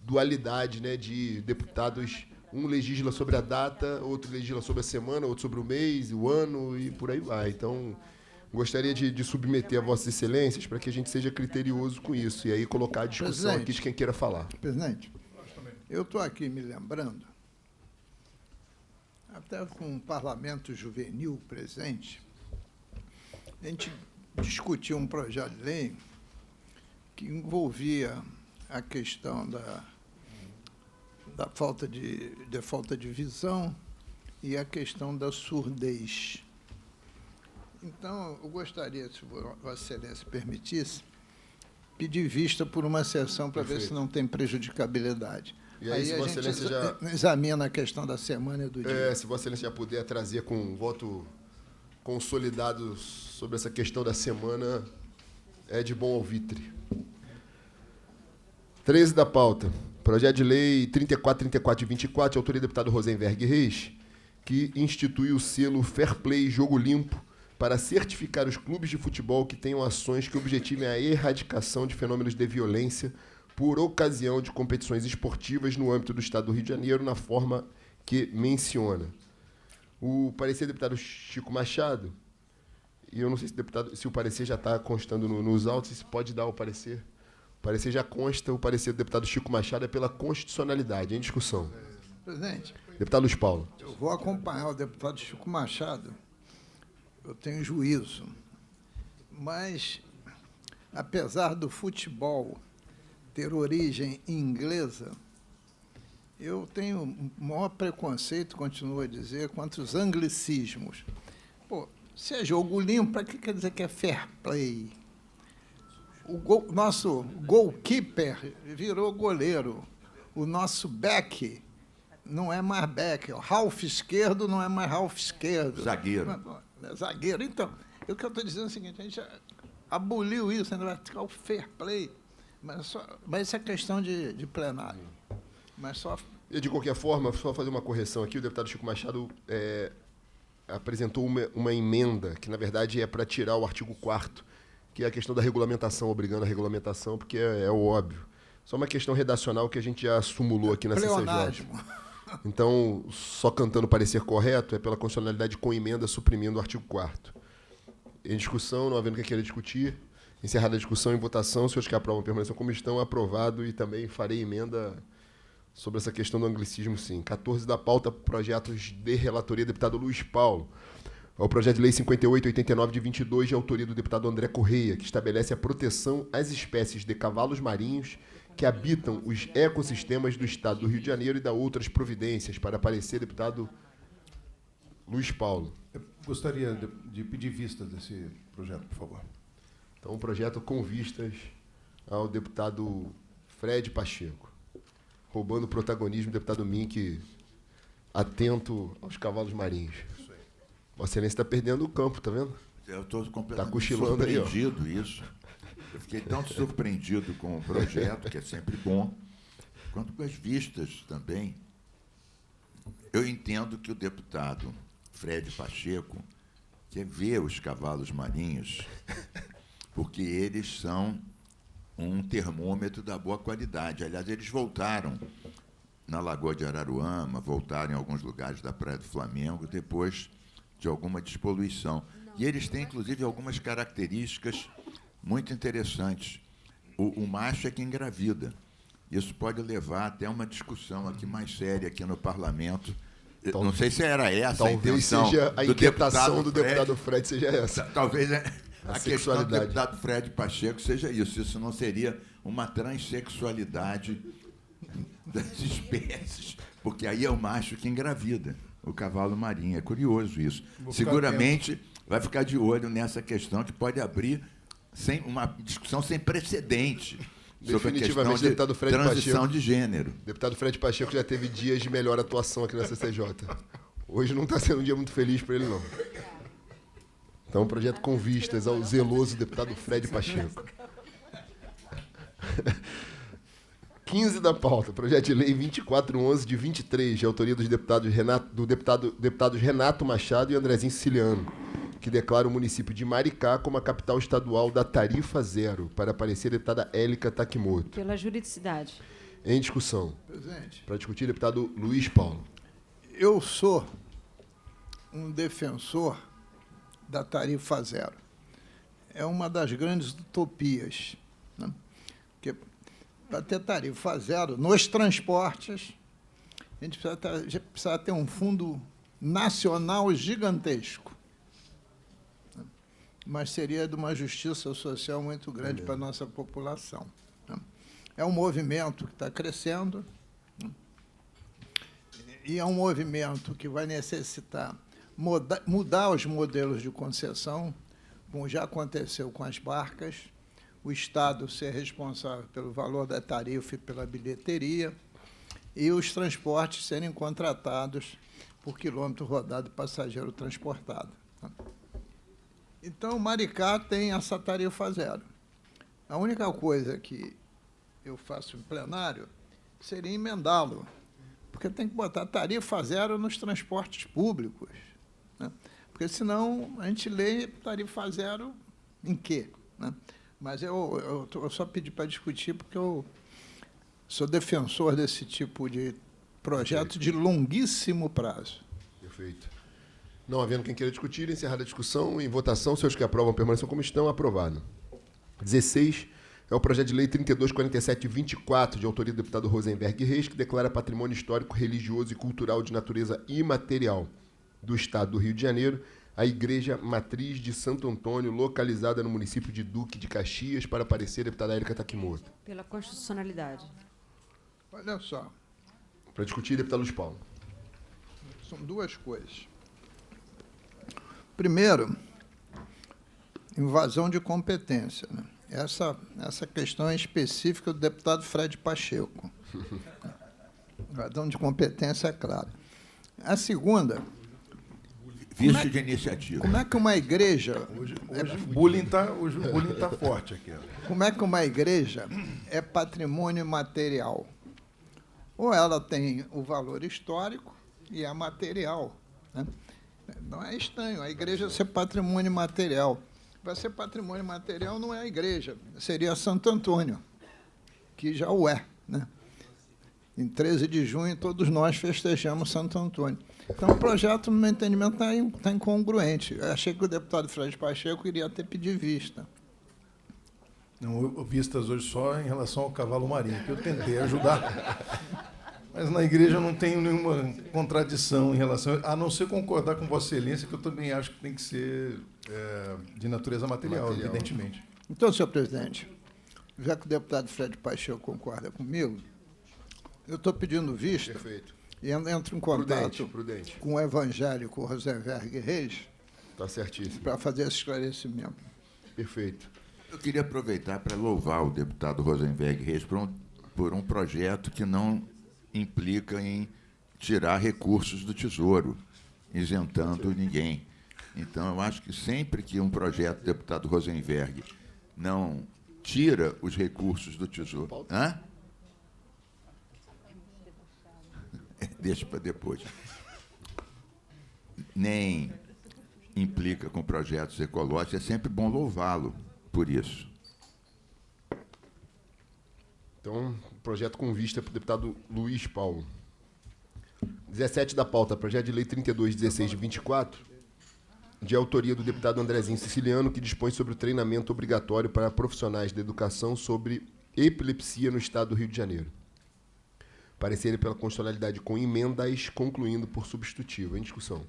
S5: dualidade, né, de deputados, um legisla sobre a data, outro legisla sobre a semana, outro sobre o mês, o ano e por aí vai. Então, gostaria de submeter a Vossas Excelências para que a gente seja criterioso com isso e aí colocar a discussão aqui de quem queira falar.
S2: Presidente, eu estou aqui me lembrando, até com um parlamento juvenil presente, a gente discutiu um projeto de lei que envolvia a questão da falta de visão e a questão da surdez. Então, eu gostaria, se Vossa Excelência permitisse, pedir vista por uma sessão para ver se não tem prejudicabilidade.
S5: E aí, se
S2: a
S5: Vossa
S2: gente
S5: Excelência
S2: examina a questão da semana e do dia.
S5: Se Vossa Excelência já puder trazer com um voto consolidado sobre essa questão da semana, é de bom alvitre. 13 da pauta. Projeto de lei 3434 de 24, de autoria do deputado Rosenberg Reis, que institui o selo Fair Play Jogo Limpo para certificar os clubes de futebol que tenham ações que objetivem a erradicação de fenômenos de violência por ocasião de competições esportivas no âmbito do Estado do Rio de Janeiro, na forma que menciona. O parecer do deputado Chico Machado, e eu não sei se o parecer já está constando nos autos, se pode dar o parecer. O parecer já consta, o parecer do deputado Chico Machado é pela constitucionalidade, em discussão.
S2: Presidente,
S5: Deputado Luiz Paulo.
S2: eu vou acompanhar o deputado Chico Machado, eu tenho juízo, mas, apesar do futebol ter origem inglesa, eu tenho o maior preconceito, continuo a dizer, contra os anglicismos. Pô, se é jogo limpo, para que quer dizer que é fair play? nosso goalkeeper virou goleiro. O nosso back não é mais back. O half esquerdo não é mais half esquerdo.
S4: Zagueiro.
S2: Zagueiro. Então, o que eu estou dizendo é o seguinte, a gente aboliu isso, ainda vai ficar o fair play, mas isso é questão de plenário. Mas só...
S5: E, de qualquer forma, só fazer uma correção aqui, o deputado Chico Machado apresentou uma emenda, que, na verdade, é para tirar o artigo 4º, que é a questão da regulamentação, obrigando a regulamentação, porque é o óbvio. Só uma questão redacional que a gente já sumulou aqui na CCJ. Então, só cantando parecer correto, é pela constitucionalidade com emenda suprimindo o artigo 4º. Em discussão, não havendo quem queira discutir, encerrada a discussão, em votação, se os que aprovam permaneçam como estão, aprovado, e também farei emenda sobre essa questão do anglicismo, sim. 14 da pauta, projetos de relatoria, deputado Luiz Paulo. Ao projeto de lei 5889 de 22, de autoria do deputado André Correia, que estabelece a proteção às espécies de cavalos marinhos que habitam os ecossistemas do Estado do Rio de Janeiro e da outras providências. Para parecer, deputado Luiz Paulo.
S1: Eu gostaria de pedir vistas desse projeto, por favor.
S5: Então, o projeto com vistas ao deputado Fred Pacheco. Roubando o protagonismo do deputado Mink, atento aos cavalos marinhos. Vossa Excelência está perdendo o campo, tá vendo?
S4: Eu estou completamente
S5: cochilando aí, ó.
S4: surpreendido isso. Eu fiquei tão surpreendido com o projeto, que é sempre bom, quanto com as vistas também. Eu entendo que o deputado Fred Pacheco quer ver os cavalos marinhos, porque eles são um termômetro da boa qualidade. Aliás, eles voltaram na Lagoa de Araruama, voltaram em alguns lugares da Praia do Flamengo, depois de alguma despoluição. E eles têm, inclusive, algumas características muito interessantes. O macho é que engravida. Isso pode levar até uma discussão aqui mais séria aqui no parlamento. Não sei se era essa a intenção.
S5: Talvez seja a inquietação do
S4: Fred.
S5: deputado Fred seja essa.
S4: Talvez a questão do
S5: sexualidade.
S4: deputado Fred Pacheco seja isso. Isso não seria uma transexualidade das espécies, porque aí é o macho que engravida o cavalo marinho. É curioso isso. Seguramente vai ficar de olho nessa questão que pode abrir uma discussão sem precedente sobre a questão de
S5: deputado Fred
S4: transição
S5: Pacheco,
S4: de gênero.
S5: Deputado Fred Pacheco já teve dias de melhor atuação aqui na CCJ. Hoje não está sendo um dia muito feliz para ele, não. Então, um projeto com vistas ao zeloso deputado Fred Pacheco. 15 da pauta, projeto de lei 2411 de 23, de autoria dos deputados deputados Renato Machado e Andrezinho Siciliano, que declara o município de Maricá como a capital estadual da tarifa zero, para aparecer a deputada Élica Takimoto.
S6: Pela juridicidade.
S5: Em discussão.
S2: Presidente,
S5: Para discutir, deputado Luiz Paulo.
S2: eu sou um defensor da tarifa zero. É uma das grandes utopias, né? Porque para ter tarifa zero nos transportes, a gente precisa ter um fundo nacional gigantesco, né? Mas seria de uma justiça social muito grande para a nossa população, né? É um movimento que está crescendo, né? E é um movimento que vai necessitar mudar os modelos de concessão, como já aconteceu com as barcas, o Estado ser responsável pelo valor da tarifa e pela bilheteria, e os transportes serem contratados por quilômetro rodado e passageiro transportado. Então, Maricá tem essa tarifa zero. A única coisa que eu faço em plenário seria emendá-lo, porque tem que botar tarifa zero nos transportes públicos, né? Porque, senão, a gente lê tarifa zero em quê, né? Mas eu só pedi para discutir porque eu sou defensor desse tipo de projeto de longuíssimo prazo.
S5: Perfeito. Não havendo quem queira discutir, encerrada a discussão, em votação, seus que aprovam permaneçam como estão, aprovado. 16 é o projeto de lei 3247-24, de autoria do deputado Rosenberg Reis, que declara patrimônio histórico, religioso e cultural de natureza imaterial do Estado do Rio de Janeiro a Igreja Matriz de Santo Antônio, localizada no município de Duque de Caxias, para aparecer a deputada Élica Takimoto.
S6: Pela constitucionalidade.
S2: Olha só,
S5: Para discutir, deputado Luiz Paulo.
S2: são duas coisas. Primeiro, invasão de competência, né? essa questão é específica do deputado Fred Pacheco. Razão de competência é clara. A segunda,
S4: Vício de iniciativa.
S2: como é que uma igreja...
S1: Hoje o bullying tá forte aqui. Ó.
S2: Como é que uma igreja é patrimônio material? Ou ela tem o valor histórico e é material, né? Não é estranho a igreja ser patrimônio material. Para ser patrimônio material não é a igreja, seria Santo Antônio, que já o é, né? Em 13 de junho, todos nós festejamos Santo Antônio. Então, o projeto, no meu entendimento, está incongruente. Eu achei que o deputado Fred Pacheco iria ter pedido vista.
S1: Não, vistas hoje só em relação ao cavalo marinho, que eu tentei ajudar. Mas na igreja eu não tenho nenhuma contradição em relação... A não ser concordar com Vossa Excelência, que eu também acho que tem que ser de natureza material, evidentemente.
S2: Então, senhor presidente, já que o deputado Fred Pacheco concorda comigo, eu estou pedindo vista.
S5: Perfeito.
S2: E entro em contato
S5: Prudente.
S2: com o evangélico Rosenberg Reis
S5: Está certíssimo.
S2: para fazer esse esclarecimento.
S5: Perfeito.
S4: Eu queria aproveitar para louvar o deputado Rosenberg Reis por um projeto que não implica em tirar recursos do Tesouro, isentando ninguém. Então, eu acho que sempre que um projeto do deputado Rosenberg não tira os recursos do Tesouro... Hã? Deixa para depois. Nem implica com projetos ecológicos, é sempre bom louvá-lo por isso.
S5: Então, projeto com vista para o deputado Luiz Paulo. 17 da pauta, projeto de lei 3216 de 24, de autoria do deputado Andrezinho Siciliano, que dispõe sobre o treinamento obrigatório para profissionais da educação sobre epilepsia no estado do Rio de Janeiro. Parecer pela constitucionalidade com emendas, concluindo por substitutivo. Em discussão.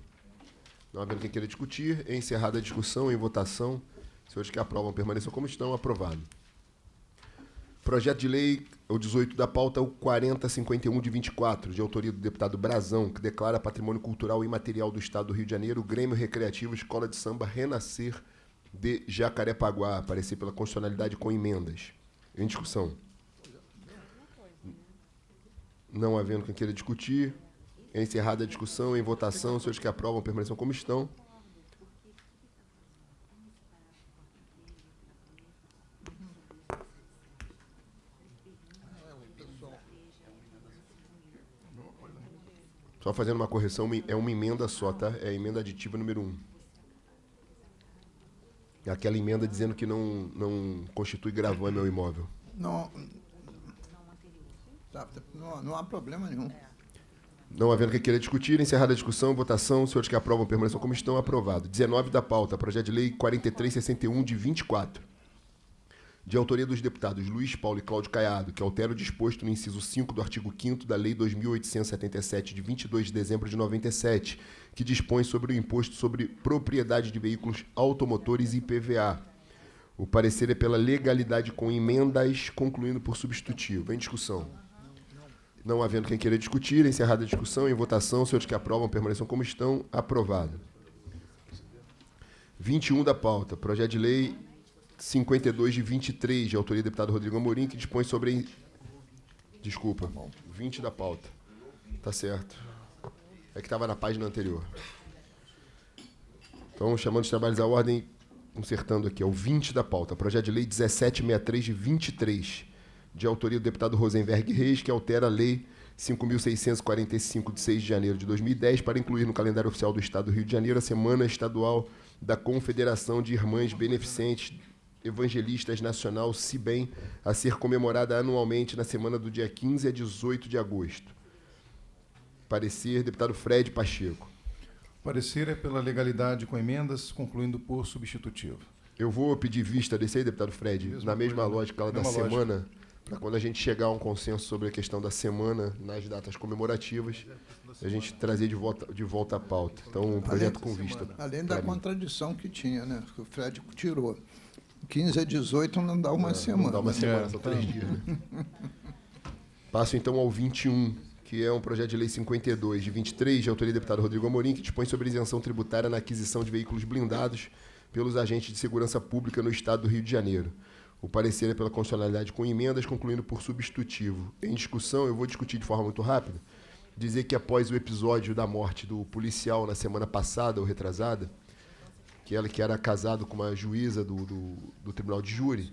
S5: Não havendo quem queira discutir, é encerrada a discussão, em votação. Senhores que aprovam permaneçam como estão. Aprovado. Projeto de lei, o 18 da pauta, o 4051 de 24, de autoria do deputado Brazão, que declara patrimônio cultural imaterial do estado do Rio de Janeiro, o Grêmio Recreativo Escola de Samba Renascer de Jacarepaguá. Parecer pela constitucionalidade com emendas. Em discussão. Não havendo quem queira discutir, é encerrada a discussão, em votação, senhores que aprovam permaneçam como estão. Só fazendo uma correção, é uma emenda só, tá? É a emenda aditiva número 1. É aquela emenda dizendo que não constitui gravame ao imóvel.
S2: Não há problema nenhum.
S5: Não havendo quem queira discutir, encerrada a discussão, votação, senhores que aprovam permaneçam como estão, aprovado. 19 da pauta, projeto de lei 4361 de 24, de autoria dos deputados Luiz Paulo e Cláudio Caiado, que altera o disposto no inciso 5 do artigo 5º da Lei 2.877, de 22 de dezembro de 97, que dispõe sobre o imposto sobre propriedade de veículos automotores e IPVA. O parecer é pela legalidade com emendas, concluindo por substitutivo. Em discussão. Não havendo quem queira discutir, encerrada a discussão, em votação, senhores que aprovam permaneçam como estão, aprovado. 21 da pauta, projeto de lei 52 de 23, de autoria do deputado Rodrigo Amorim, que dispõe sobre... Desculpa, 20 da pauta. Tá certo. É que estava na página anterior. Então, chamando os trabalhos à ordem, consertando aqui, é o 20 da pauta, projeto de lei 1763 de 23, de autoria do deputado Rosenberg Reis, que altera a Lei 5.645, de 6 de janeiro de 2010, para incluir no calendário oficial do Estado do Rio de Janeiro a Semana Estadual da Confederação de Irmãs Beneficentes Evangelistas Nacional, CIBEM, a ser comemorada anualmente na semana do dia 15 a 18 de agosto. Parecer, deputado Fred Pacheco.
S1: Parecer é pela legalidade com emendas, concluindo por substitutivo.
S5: Eu vou pedir vista desse aí, deputado Fred, na mesma lógica lá da semana, para quando a gente chegar a um consenso sobre a questão da semana nas datas comemorativas, a gente trazer de volta a pauta. Então, um projeto com vista.
S2: Além da contradição que tinha, né? Que o Fred tirou. 15 a 18 não dá uma semana.
S5: Não dá uma semana, são 3 dias. Né? Passo então ao 21, que é um projeto de lei 52 de 23, de autoria do deputado Rodrigo Amorim, que dispõe sobre isenção tributária na aquisição de veículos blindados pelos agentes de segurança pública no estado do Rio de Janeiro. O parecer é pela constitucionalidade com emendas, concluindo por substitutivo. Em discussão, eu vou discutir de forma muito rápida, dizer que após o episódio da morte do policial na semana passada, ou retrasada, que era casado com uma juíza do Tribunal de Júri,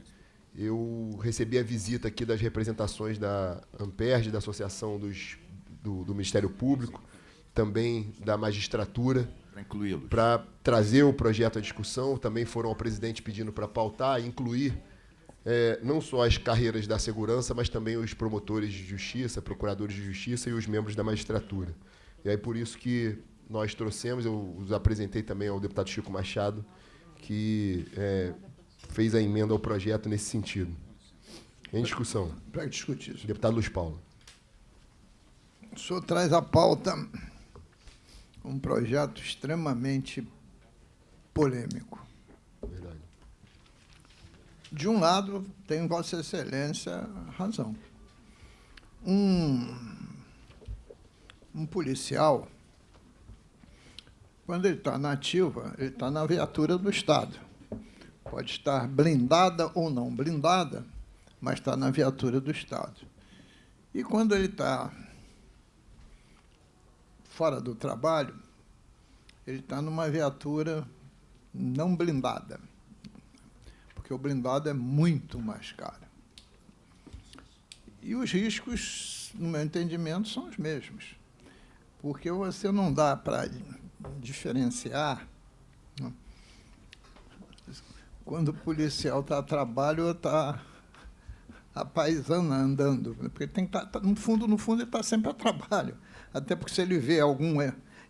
S5: eu recebi a visita aqui das representações da Amperj, da Associação do Ministério Público, também da magistratura, para trazer o projeto à discussão. Também foram ao presidente pedindo para pautar e incluir não só as carreiras da segurança, mas também os promotores de justiça, procuradores de justiça e os membros da magistratura. E aí, por isso que nós trouxemos, eu os apresentei também ao deputado Chico Machado, que fez a emenda ao projeto nesse sentido. Em discussão.
S2: Para discutir isso.
S5: Deputado Luiz Paulo.
S2: O senhor traz à pauta um projeto extremamente polêmico.
S5: Verdade.
S2: De um lado, tem Vossa Excelência razão. Um policial, quando ele está na ativa, ele está na viatura do Estado. Pode estar blindada ou não blindada, mas está na viatura do Estado. E quando ele está fora do trabalho, ele está numa viatura não blindada, porque o blindado é muito mais caro. E os riscos, no meu entendimento, são os mesmos, porque você não dá para diferenciar, né, quando o policial está a trabalho ou está a paisana andando, porque tem que estar, no fundo, ele está sempre a trabalho, até porque se ele vê algum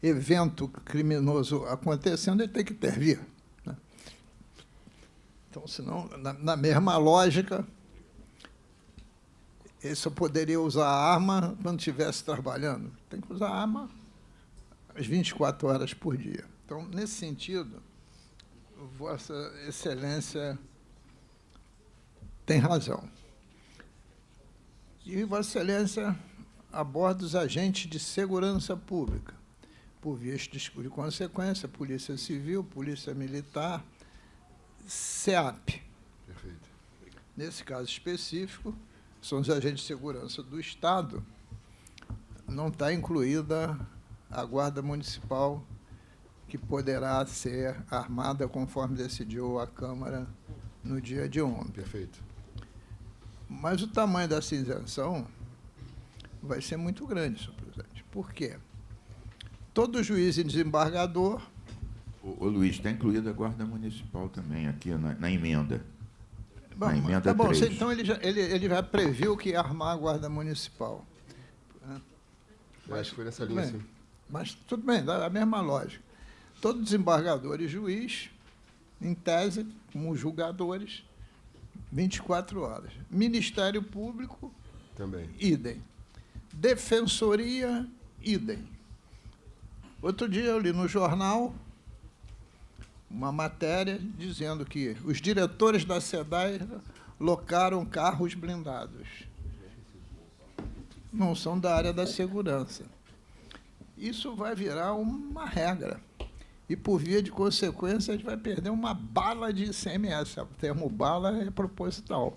S2: evento criminoso acontecendo, ele tem que intervir, né? Então, senão, na mesma lógica, ele só poderia usar a arma quando estivesse trabalhando. Tem que usar a arma às 24 horas por dia. Então, nesse sentido, Vossa Excelência tem razão. E Vossa Excelência aborda os agentes de segurança pública, por vias de consequência, Polícia Civil, Polícia Militar, SEAP.
S5: Perfeito.
S2: Nesse caso específico, são os agentes de segurança do Estado, não está incluída a Guarda Municipal, que poderá ser armada conforme decidiu a Câmara no dia de ontem.
S5: Perfeito.
S2: Mas o tamanho dessa isenção vai ser muito grande, senhor presidente. Por quê? Todo juiz e desembargador...
S4: Ô Luiz, está incluída a Guarda Municipal também aqui na emenda.
S2: Bom,
S4: na emenda
S2: tá bom,
S4: 3.
S2: então ele já previu que ia armar a Guarda Municipal.
S5: Eu acho que foi nessa linha, sim.
S2: Mas tudo bem, dá a mesma lógica. Todo desembargador e juiz, em tese, como julgadores, 24 horas. Ministério Público,
S5: Também.
S2: idem. Defensoria, idem. Outro dia eu li no jornal uma matéria dizendo que os diretores da SEDAI locaram carros blindados. Não são da área da segurança. Isso vai virar uma regra. E, por via de consequência, a gente vai perder uma bala de ICMS. O termo bala é proposital.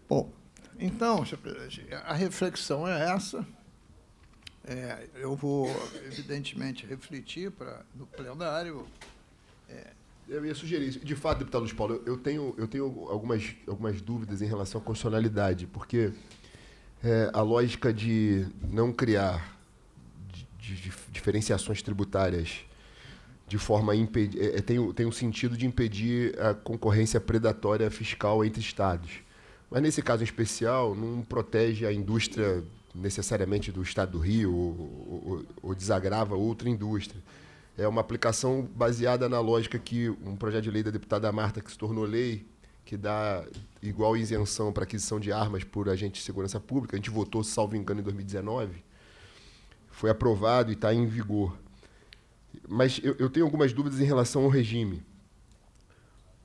S2: Bom, então, senhor presidente, a reflexão é essa. Eu vou, evidentemente, refletir no plenário.
S5: Eu ia sugerir isso. De fato, deputado Luiz Paulo, eu tenho algumas dúvidas em relação à constitucionalidade, porque a lógica de não criar diferenciações tributárias de forma a impedir... tem um sentido de impedir a concorrência predatória fiscal entre Estados. Mas, nesse caso em especial, não protege a indústria necessariamente do Estado do Rio ou desagrava outra indústria. É uma aplicação baseada na lógica que um projeto de lei da deputada Marta, que se tornou lei, que dá igual isenção para aquisição de armas por agentes de segurança pública. A gente votou, salvo engano, em 2019. Foi aprovado e está em vigor. Mas eu tenho algumas dúvidas em relação ao regime.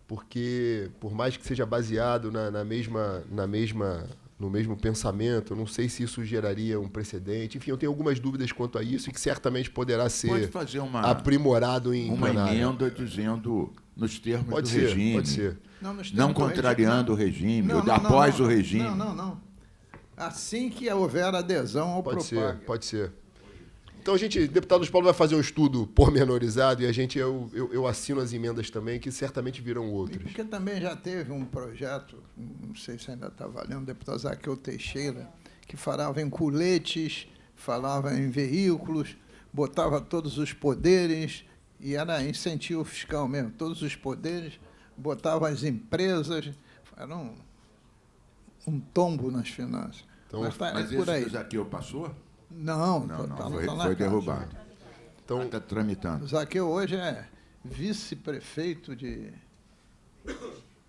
S5: Porque, por mais que seja baseado no mesmo pensamento, eu não sei se isso geraria um precedente. Enfim, eu tenho algumas dúvidas quanto a isso e que certamente poderá ser
S4: Pode fazer
S5: aprimorado em
S4: uma
S5: plenário.
S4: emenda dizendo nos termos
S5: Pode
S4: do
S5: ser,
S4: regime.
S5: pode ser.
S2: nos
S4: Não
S2: termos do
S4: contrariando o
S2: regime,
S4: regime,
S2: não.
S4: ou após o regime.
S2: Não. Assim que houver adesão ao
S5: Pode ser,
S2: Propag.
S5: pode ser. Então, deputado Luiz Paulo vai fazer um estudo pormenorizado e eu assino as emendas também, que certamente virão outros.
S2: Porque também já teve um projeto, não sei se ainda está valendo, o deputado Zaqueu Teixeira, que falava em coletes, falava em veículos, botava todos os poderes, e era incentivo fiscal mesmo, todos os poderes, botava as empresas, era um tombo nas finanças.
S5: Então,
S2: mas está
S4: Mas
S2: por
S4: esse
S2: aí.
S4: do Zaqueu passou?
S2: Não,
S4: Não,
S2: tá
S4: foi,
S2: na
S4: foi
S2: casa.
S4: derrubado.
S5: Então,
S4: Está tramitando.
S2: O Zaqueu hoje é vice-prefeito de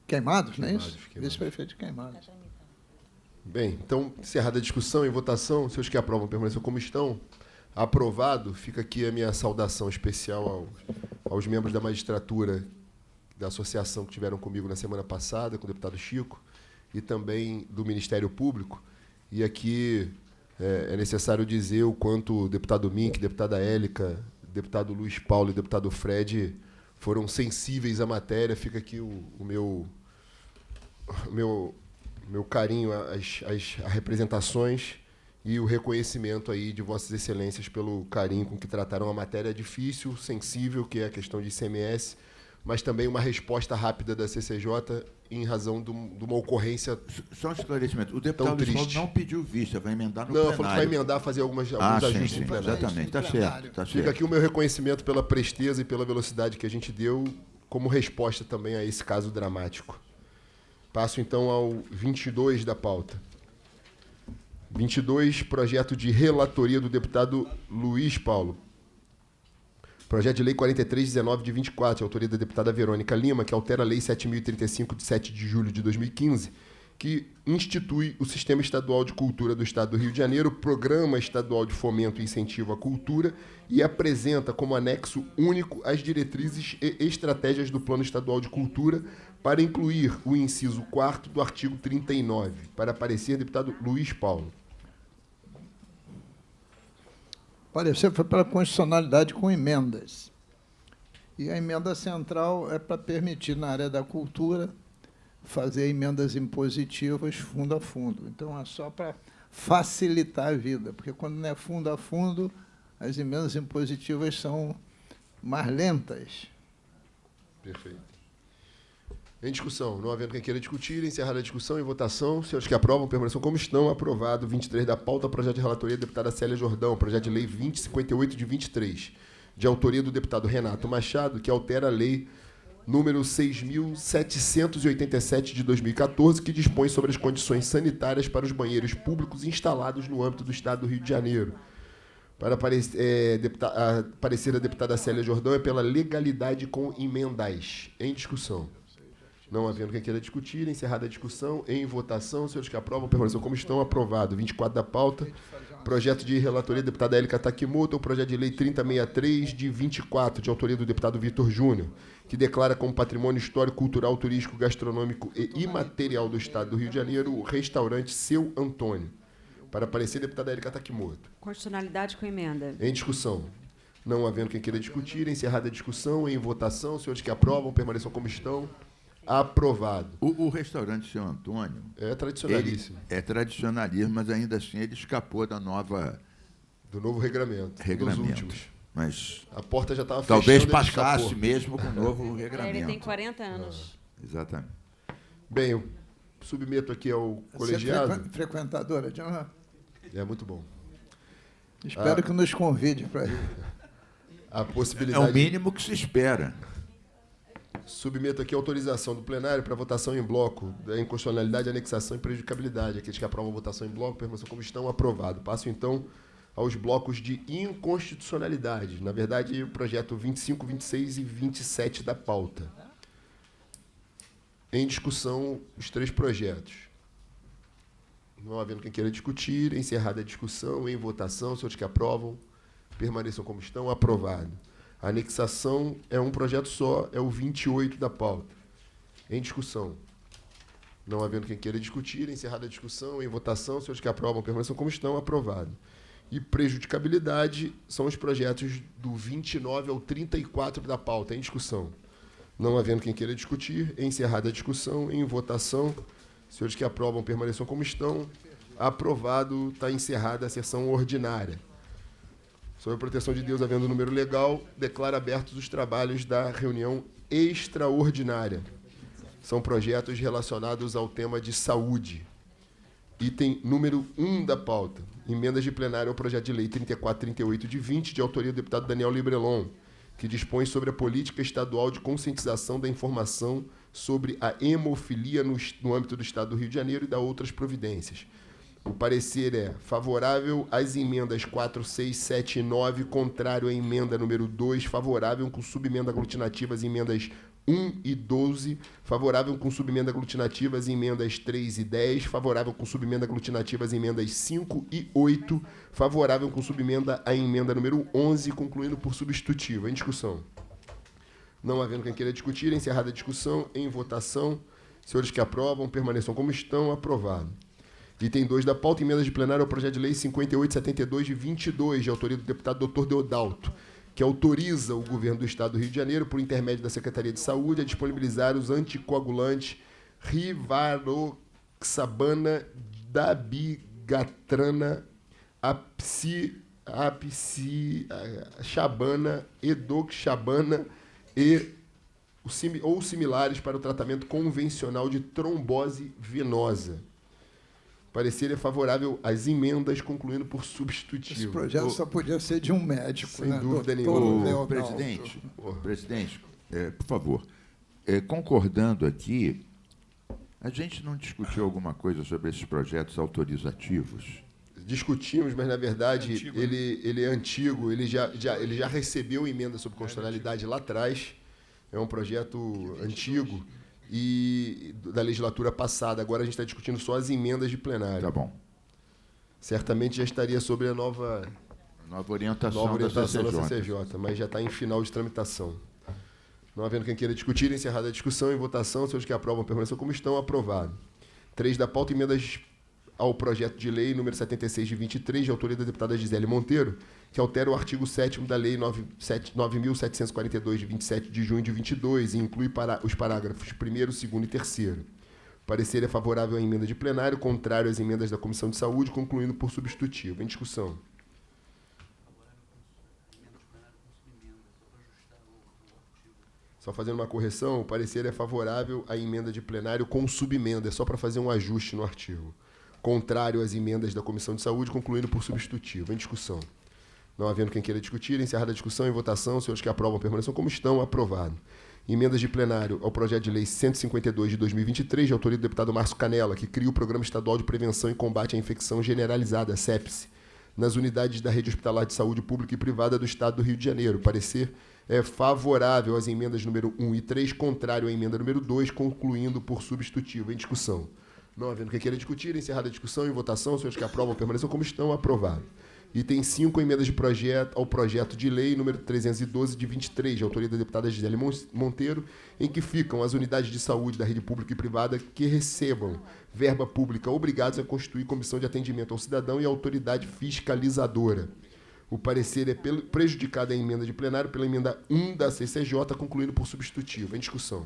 S2: Queimados, não é isso?
S5: Queimados.
S2: Vice-prefeito de Queimados.
S5: bem, então, encerrada a discussão e votação, se os que aprovam permaneçam como estão, aprovado, fica aqui a minha saudação especial aos membros da magistratura da associação que tiveram comigo na semana passada, com o deputado Chico, e também do Ministério Público. E aqui é necessário dizer o quanto o deputado Mink, deputada Élica, deputado Luiz Paulo e deputado Fred foram sensíveis à matéria. Fica aqui o meu carinho às representações e o reconhecimento aí de Vossas Excelências pelo carinho com que trataram a matéria difícil, sensível, que é a questão de ICMS, mas também uma resposta rápida da CCJ em razão de uma ocorrência.
S4: Só um esclarecimento. O deputado Luiz Paulo
S5: triste.
S4: não pediu vista, vai emendar no
S5: Não,
S4: plenário.
S5: falou que vai emendar, fazer alguns
S4: sim,
S5: ajustes
S4: sim,
S5: no plenário.
S4: exatamente. Está certo. Tá
S5: Fica
S4: certo.
S5: aqui o meu reconhecimento pela presteza e pela velocidade que a gente deu como resposta também a esse caso dramático. Passo, então, ao 22 da pauta. 22, projeto de relatoria do deputado Luiz Paulo. Projeto de Lei 4319 de 24, de autoria da deputada Verônica Lima, que altera a Lei 7.035, de 7 de julho de 2015, que institui o Sistema Estadual de Cultura do Estado do Rio de Janeiro, Programa Estadual de Fomento e Incentivo à Cultura, e apresenta como anexo único as diretrizes e estratégias do Plano Estadual de Cultura para incluir o inciso 4º do artigo 39. Para parecer, deputado Luiz Paulo.
S2: Parecer foi pela constitucionalidade com emendas. E a emenda central é para permitir, na área da cultura, fazer emendas impositivas fundo a fundo. Então, é só para facilitar a vida, porque quando não é fundo a fundo, as emendas impositivas são mais lentas.
S5: Perfeito. Em discussão, não havendo quem queira discutir, encerrada a discussão e votação, senhores que aprovam, permaneçam como estão. Aprovado. 23 da pauta, projeto de relatoria da deputada Célia Jordão, projeto de lei 2058 de 23, de autoria do deputado Renato Machado, que altera a lei número 6.787 de 2014, que dispõe sobre as condições sanitárias para os banheiros públicos instalados no âmbito do Estado do Rio de Janeiro. Para parecer a deputada Célia Jordão é pela legalidade com emendas. Em discussão. Não havendo quem queira discutir, encerrada a discussão, em votação, senhores que aprovam, permaneçam como estão. Aprovado. 24 da pauta, projeto de relatoria da deputada Élica Takimoto, o projeto de lei 3063 de 24, de autoria do deputado Vitor Júnior, que declara como patrimônio histórico, cultural, turístico, gastronômico e imaterial do Estado do Rio de Janeiro o restaurante Seu Antônio. Para parecer, deputada Élica Takimoto.
S6: Constitucionalidade com emenda.
S5: Em discussão. Não havendo quem queira discutir, encerrada a discussão, em votação, senhores que aprovam, permaneçam como estão. Aprovado.
S4: O restaurante Seu Antônio...
S5: É tradicionalíssimo.
S4: É tradicionalismo, mas ainda assim ele escapou da nova...
S5: Do novo regramento. Dos últimos.
S4: Mas
S5: A porta já estava fechando.
S4: talvez
S5: ele
S4: passasse
S5: escapou.
S4: mesmo com o novo regramento.
S6: Ele tem 40 anos.
S4: Exatamente.
S5: Bem, eu submeto aqui ao colegiado.
S2: Você é frequentadora de honra?
S5: É muito bom.
S2: Espero que nos convide para ir.
S5: A
S4: É
S5: possibilidade.
S4: o mínimo que se espera.
S5: Submeto aqui a autorização do plenário para votação em bloco da inconstitucionalidade, anexação e prejudicabilidade. Aqueles que aprovam a votação em bloco, permaneçam como estão, aprovado. Passo, então, aos blocos de inconstitucionalidade. Na verdade, o projeto 25, 26 e 27 da pauta. Em discussão, os três projetos. Não havendo quem queira discutir, encerrada a discussão, em votação, senhores que aprovam, permaneçam como estão, aprovado. A anexação é um projeto só, é o 28 da pauta. Em discussão. Não havendo quem queira discutir, encerrada a discussão, em votação, senhores que aprovam, permaneçam como estão, aprovado. E prejudicabilidade são os projetos do 29 ao 34 da pauta, em discussão. Não havendo quem queira discutir, encerrada a discussão, em votação. Senhores que aprovam permaneçam como estão. Aprovado, está encerrada a sessão ordinária. Sob a proteção de Deus, havendo número legal, declaro abertos os trabalhos da reunião extraordinária. São projetos relacionados ao tema de saúde. Item número 1 da pauta. Emendas de plenário ao projeto de lei 3438 de 20, de autoria do deputado Daniel Librelon, que dispõe sobre a política estadual de conscientização da informação sobre a hemofilia no âmbito do Estado do Rio de Janeiro e da outras providências. O parecer é favorável às emendas 4, 6, 7 e 9, contrário à emenda número 2, favorável com subemenda aglutinativa às emendas 1 e 12, favorável com subemenda aglutinativa às emendas 3 e 10, favorável com subemenda aglutinativa às emendas 5 e 8, favorável com subemenda à emenda número 11, concluindo por substitutiva. Em discussão. Não havendo quem queira discutir, encerrada a discussão, em votação. Senhores que aprovam, permaneçam como estão. Aprovado. Item 2 da pauta, emendas de plenário ao projeto de lei 5872 de 22, de autoria do deputado Dr. Deodalto, que autoriza o governo do Estado do Rio de Janeiro, por intermédio da Secretaria de Saúde, a disponibilizar os anticoagulantes rivaroxabana, dabigatrana, apixabana, edoxabana ou similares para o tratamento convencional de trombose venosa. Parecer é favorável às emendas, concluindo por substitutivo.
S2: Esse projeto só podia ser de um médico,
S5: sem
S2: né?
S5: dúvida
S2: Doutor
S5: nenhuma.
S2: Leonardo.
S4: Presidente, por favor, concordando aqui, a gente não discutiu alguma coisa sobre esses projetos autorizativos?
S5: Discutimos, mas, na verdade, ele é antigo, ele já recebeu emenda sobre constitucionalidade lá atrás. É um projeto antigo e da legislatura passada. Agora a gente está discutindo só as emendas de plenário.
S4: Tá bom.
S5: Certamente já estaria sobre a nova
S4: orientação
S5: da
S4: da
S5: CCJ, mas já está em final de tramitação. Não havendo quem queira discutir, encerrada a discussão, em votação, senhores que aprovam permaneçam como estão, aprovado. 3 da pauta, emendas ao projeto de lei número 76 de 23, de autoria da deputada Gisele Monteiro, que altera o artigo 7º da lei 9.742, de 27 de junho de 22, e inclui os parágrafos 1º, 2º e 3º. Parecer é favorável à emenda de plenário, contrário às emendas da Comissão de Saúde, concluindo por substitutivo. Em discussão. Só fazendo uma correção, o parecer é favorável à emenda de plenário com subemenda, é só para fazer um ajuste no artigo. Contrário às emendas da Comissão de Saúde, concluindo por substitutivo. Em discussão. Não havendo quem queira discutir, encerrada a discussão, em votação, senhores que aprovam permaneçam como estão, aprovado. Emendas de plenário ao projeto de lei 152 de 2023, de autoria do deputado Márcio Canella, que cria o Programa Estadual de Prevenção e Combate à Infecção Generalizada, SEPSI, nas unidades da Rede Hospitalar de Saúde Pública e Privada do Estado do Rio de Janeiro. Parecer é favorável às emendas número 1 e 3, contrário à emenda número 2, concluindo por substitutivo. Em discussão. Não havendo quem queira discutir, encerrada a discussão, em votação, senhores que aprovam permaneçam como estão, aprovado. Item 5, emendas de projeto ao projeto de lei número 312 de 23, de autoria da deputada Gisele Monteiro, em que ficam as unidades de saúde da rede pública e privada que recebam verba pública obrigados a constituir comissão de atendimento ao cidadão e autoridade fiscalizadora. O parecer é prejudicado a emenda de plenário pela emenda 1 da CCJ, concluindo por substitutivo. Em discussão.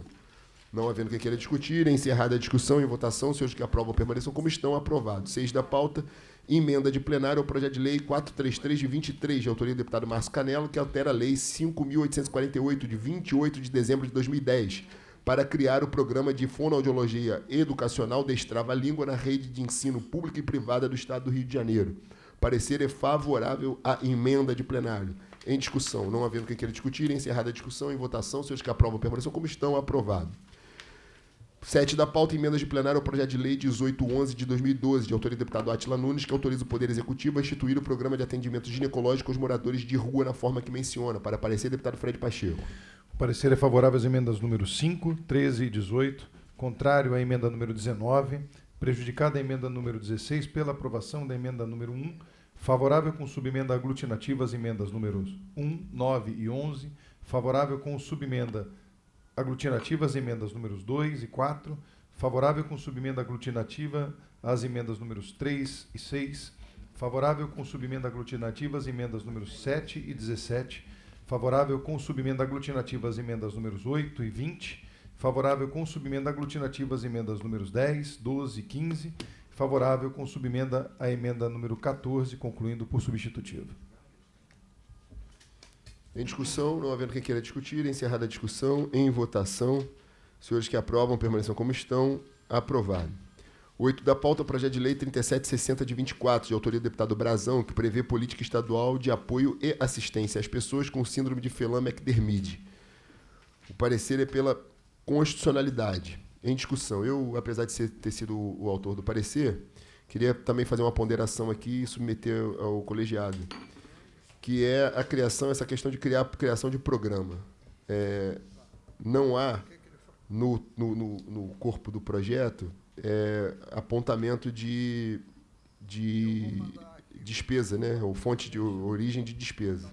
S5: Não havendo quem queira discutir, encerrada a discussão, em votação, senhores que aprovam permaneçam como estão, aprovados. 6 da pauta, emenda de plenário ao projeto de lei 433 de 23, de autoria do deputado Márcio Canella, que altera a lei 5.848, de 28 de dezembro de 2010, para criar o programa de fonoaudiologia educacional Destrava-Língua na rede de ensino pública e privada do Estado do Rio de Janeiro. Parecer é favorável à emenda de plenário. Em discussão. Não havendo quem queira discutir, encerrada a discussão, em votação, senhores que aprovam permaneçam como estão, aprovado. 7 da pauta, emendas de plenário ao projeto de lei 1811 de 2012, de autoria do deputado Átila Nunes, que autoriza o Poder Executivo a instituir o programa de atendimento ginecológico aos moradores de rua na forma que menciona. Para parecer, deputado Fred Pacheco.
S1: O parecer é favorável às emendas número 5, 13 e 18, contrário à emenda número 19, prejudicada a emenda número 16 pela aprovação da emenda número 1, favorável com subemenda aglutinativa às emendas números 1, 9 e 11, favorável com subemenda aglutinativa às emendas números 2 e 4, favorável com subemenda aglutinativa às emendas números 3 e 6, favorável com subemenda aglutinativa às emendas números 7 e 17, Favorável com subemenda aglutinativa às emendas números 8 e 20. Favorável com subemenda aglutinativa às emendas números 10, 12 e 15. Favorável com subemenda à emenda número 14, concluindo por substitutivo.
S5: Em discussão, não havendo quem queira discutir, encerrada a discussão, em votação. Senhores que aprovam, permaneçam como estão. Aprovado. 8 da pauta, projeto de lei 3760 de 24, de autoria do deputado Brazão, que prevê política estadual de apoio e assistência às pessoas com síndrome de Phelan-McDermid. O parecer é pela constitucionalidade. Em discussão, eu, apesar de ter sido o autor do parecer, queria também fazer uma ponderação aqui e submeter ao colegiado, que é a criação, essa questão de criação de programa. Não há, no corpo do projeto, apontamento de despesa, né? Ou fonte de origem de despesa.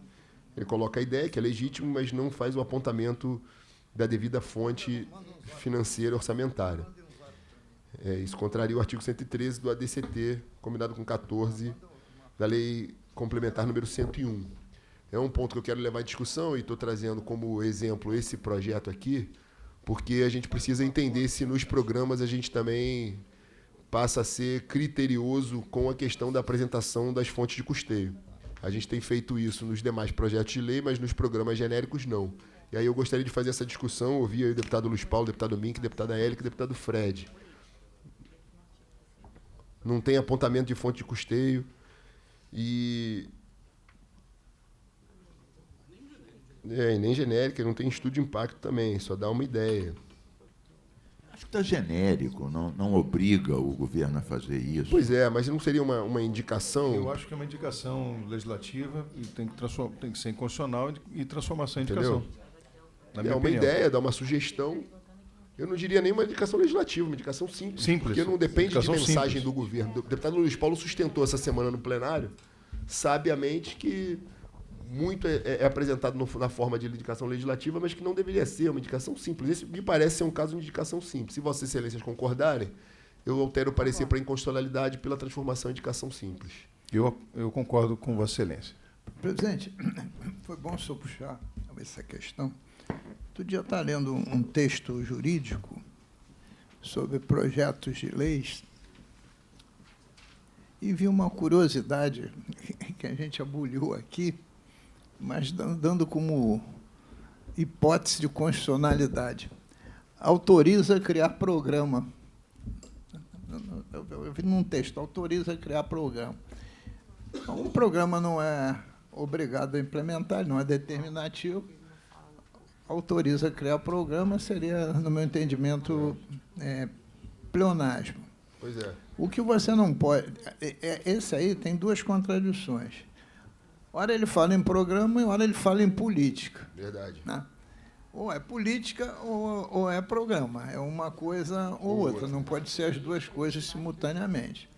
S5: Ele coloca a ideia, que é legítimo, mas não faz o apontamento da devida fonte financeira orçamentária. Isso contraria o artigo 113 do ADCT, combinado com 14 da Lei Complementar número 101. É um ponto que eu quero levar em discussão e estou trazendo como exemplo esse projeto aqui, porque a gente precisa entender se nos programas a gente também passa a ser criterioso com a questão da apresentação das fontes de custeio. A gente tem feito isso nos demais projetos de lei, mas nos programas genéricos não. E aí eu gostaria de fazer essa discussão, ouvir aí o deputado Luiz Paulo, o deputado Mink, a deputada Érica e o deputado Fred. Não tem apontamento de fonte de custeio e nem genérica, não tem estudo de impacto também, só dá uma ideia.
S4: Acho que está genérico, não obriga o governo a fazer isso.
S5: Pois é, mas não seria uma indicação?
S1: Eu acho que é uma indicação legislativa e tem que ser inconstitucional e transformação em indicação. Na minha
S5: uma
S1: opinião.
S5: ideia, dar uma sugestão. Eu não diria nem uma indicação legislativa, uma indicação simples.
S1: Simples.
S5: Porque não depende de
S1: Indicação
S5: mensagem
S1: simples.
S5: do governo. O deputado Luiz Paulo sustentou essa semana no plenário, sabiamente, que muito é apresentado na forma de indicação legislativa, mas que não deveria ser uma indicação simples. Esse me parece ser um caso de indicação simples. Se Vossas Excelências concordarem, eu altero o parecer para inconstitucionalidade pela transformação em indicação simples.
S1: Eu concordo com Vossa Excelência.
S2: Presidente, foi bom o senhor puxar essa questão. Outro dia eu estava lendo um texto jurídico sobre projetos de leis e vi uma curiosidade que a gente aboliu aqui, mas dando como hipótese de constitucionalidade. Autoriza a criar programa. Eu vi num texto, autoriza a criar programa. Um programa não é obrigado a implementar, ele não é determinativo. Autoriza a criar programa seria, no meu entendimento, pleonasmo.
S5: Pois é.
S2: O que você não pode... Esse aí tem duas contradições. Ora ele fala em programa e ora ele fala em política.
S5: Verdade.
S2: Né? Ou é política ou é programa. É uma coisa ou outra. Não pode ser as duas coisas simultaneamente.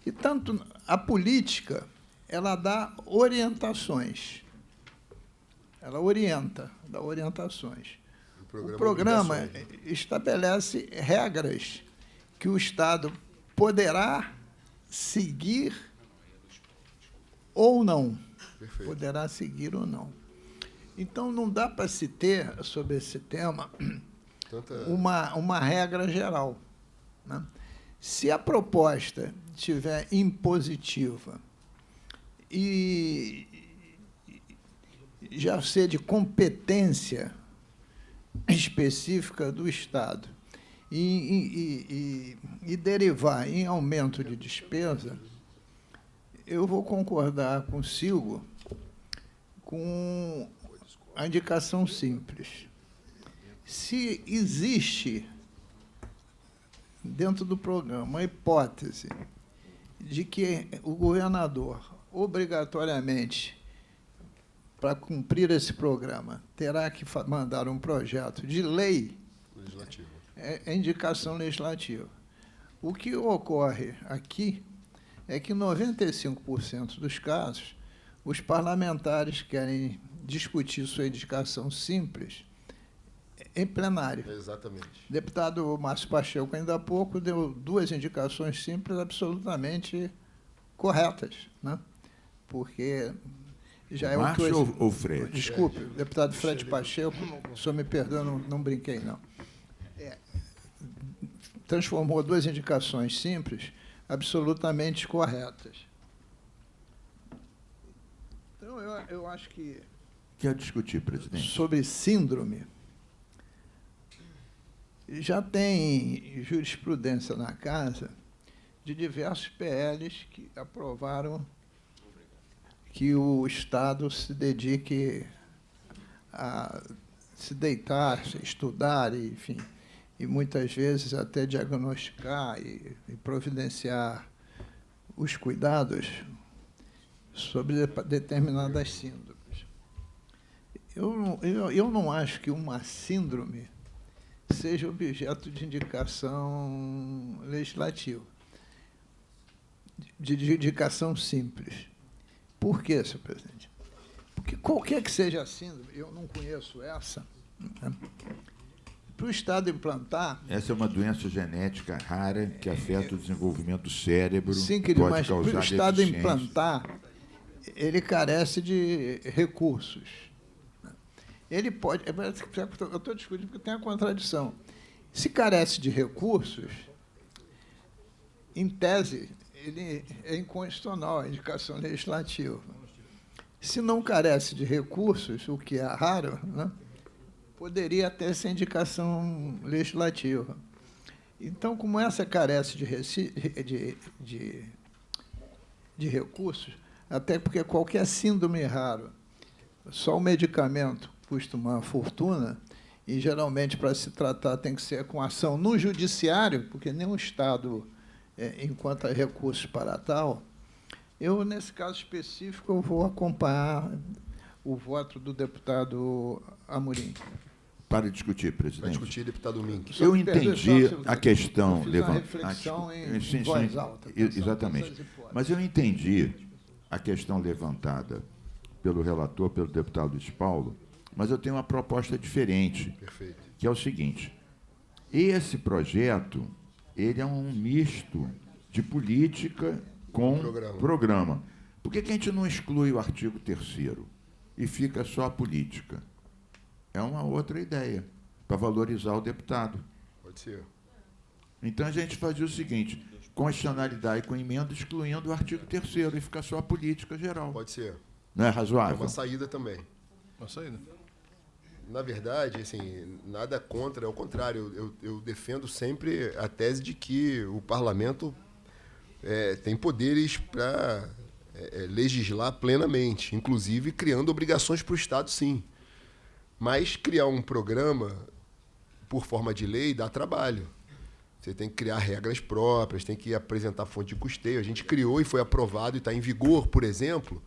S2: E tanto a política, ela dá orientações. Ela orienta, dá orientações. O programa estabelece regras que o Estado poderá seguir ou não.
S5: Perfeito.
S2: Poderá seguir ou não. Então, não dá para se ter, sobre esse tema, uma regra geral. Né? Se a proposta estiver impositiva e já ser de competência específica do Estado e derivar em aumento de despesa, eu vou concordar consigo com a indicação simples. Se existe dentro do programa a hipótese de que o governador, obrigatoriamente, para cumprir esse programa, terá que mandar um projeto de lei,
S5: Legislativo.
S2: é indicação legislativa. O que ocorre aqui é que, em 95% dos casos, os parlamentares querem discutir sua indicação simples em plenário.
S5: Exatamente.
S2: O deputado Márcio Pacheco, ainda há pouco, deu duas indicações simples absolutamente corretas, né? Porque já é o que
S4: Márcio ou Fred?
S2: Desculpe, deputado Fred Pacheco, o senhor me perdoa, não brinquei, não. Transformou duas indicações simples absolutamente corretas. Então, eu acho que...
S4: Quer discutir, presidente?
S2: Sobre síndrome, já tem jurisprudência na Casa de diversos PLs que aprovaram que o Estado se dedique a se deitar, se estudar, enfim, e muitas vezes até diagnosticar e providenciar os cuidados sobre determinadas síndromes. Eu não acho que uma síndrome seja objeto de indicação legislativa, de indicação simples. Por quê, senhor presidente? Porque qualquer que seja a síndrome, eu não conheço essa, né? Para o Estado implantar...
S4: Essa é uma doença genética rara que afeta o desenvolvimento do cérebro.
S2: Sim, querido,
S4: pode
S2: mas para
S4: causar
S2: o Estado
S4: deficiência.
S2: implantar, ele carece de recursos. Ele pode... Eu estou discutindo porque tem a contradição. Se carece de recursos, em tese, ele é inconstitucional a indicação legislativa. Se não carece de recursos, o que é raro, né, poderia ter essa indicação legislativa. Então, como essa carece de recursos, até porque qualquer síndrome raro, só o medicamento custa uma fortuna, e geralmente para se tratar tem que ser com ação no judiciário, porque nenhum Estado encontra recursos para tal. Eu, nesse caso específico, eu vou acompanhar o voto do deputado Amorim.
S4: Para discutir,
S5: Para
S4: presidente.
S5: discutir, deputado Mink.
S4: Eu entendi a questão
S2: levantada.
S4: levantada.
S2: Reflexão em voz alta.
S4: Exatamente. Mas eu entendi a questão levantada pelo relator, pelo deputado Luiz Paulo, mas eu tenho uma proposta diferente,
S5: Perfeito.
S4: que é o seguinte: esse projeto ele é um misto de política com programa. Por que a gente não exclui o artigo 3º e fica só a política? É uma outra ideia, para valorizar o deputado.
S5: Pode ser.
S4: Então, a gente fazia o seguinte: constitucionalidade com emenda, excluindo o artigo 3º e fica só a política geral.
S5: Pode ser.
S4: Não é
S5: É
S4: razoável?
S5: uma saída também.
S1: Uma saída.
S5: Na verdade, assim, nada contra, ao contrário, eu defendo sempre a tese de que o parlamento tem poderes para legislar plenamente, inclusive criando obrigações para o Estado, sim. Mas criar um programa por forma de lei dá trabalho. Você tem que criar regras próprias, tem que apresentar fonte de custeio. A gente criou e foi aprovado e está em vigor, por exemplo,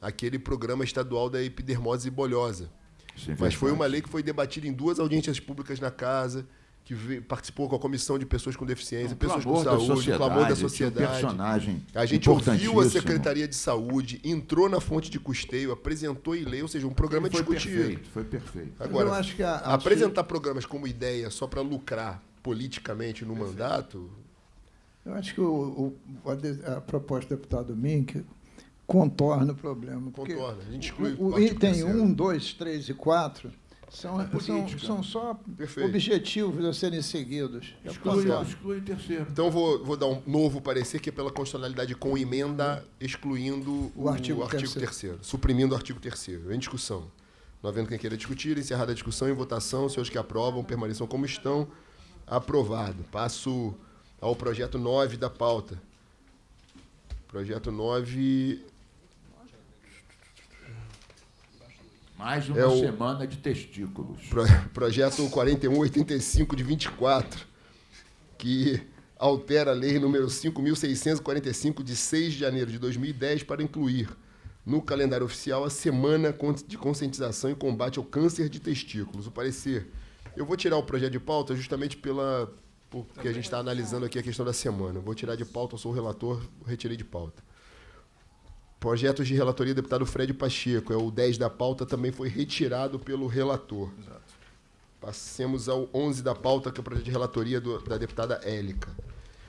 S5: aquele programa estadual da epidermose bolhosa.
S4: Sim,
S5: Mas foi
S4: verdade.
S5: uma lei que foi debatida em 2 audiências públicas na Casa, que participou com a Comissão de Pessoas com Deficiência, pessoas com saúde, o clamor da
S4: tinha um
S5: sociedade.
S4: personagem
S5: A gente ouviu a
S4: importantíssimo.
S5: Secretaria de Saúde, entrou na fonte de custeio, apresentou e leu, ou seja, um programa
S4: Foi
S5: discutido.
S4: perfeito, foi perfeito.
S5: Agora,
S2: Eu acho que
S5: apresentar programas como ideia só para lucrar politicamente no mandato,
S2: Eu acho que a proposta do deputado Mink contorna o problema. porque
S5: contorna. A gente exclui
S2: o
S5: artigo
S2: item
S5: 3º.
S2: 1, 2, 3 e 4 são só
S5: Perfeito.
S2: objetivos a serem seguidos.
S4: Exclui
S5: certo.
S4: o 3º.
S5: Então, vou dar um novo parecer, que é pela constitucionalidade com emenda, excluindo
S2: O artigo
S5: 3º, suprimindo o artigo 3º. Em discussão. Não havendo quem queira discutir, encerrada a discussão, em votação, os senhores que aprovam permaneçam como estão. Aprovado. Passo ao projeto 9 da pauta. Projeto 9...
S4: Mais uma semana de testículos.
S5: Projeto 4185 de 24, que altera a lei número 5.645 de 6 de janeiro de 2010 para incluir no calendário oficial a Semana de Conscientização e Combate ao Câncer de Testículos. O parecer. Eu vou tirar o projeto de pauta justamente porque a gente está analisando aqui a questão da semana. Vou tirar de pauta, eu sou o relator, retirei de pauta. Projetos de relatoria do deputado Fred Pacheco, é o 10 da pauta, também foi retirado pelo relator.
S1: Exato.
S5: Passemos ao 11 da pauta, que é o projeto de relatoria da deputada Élica.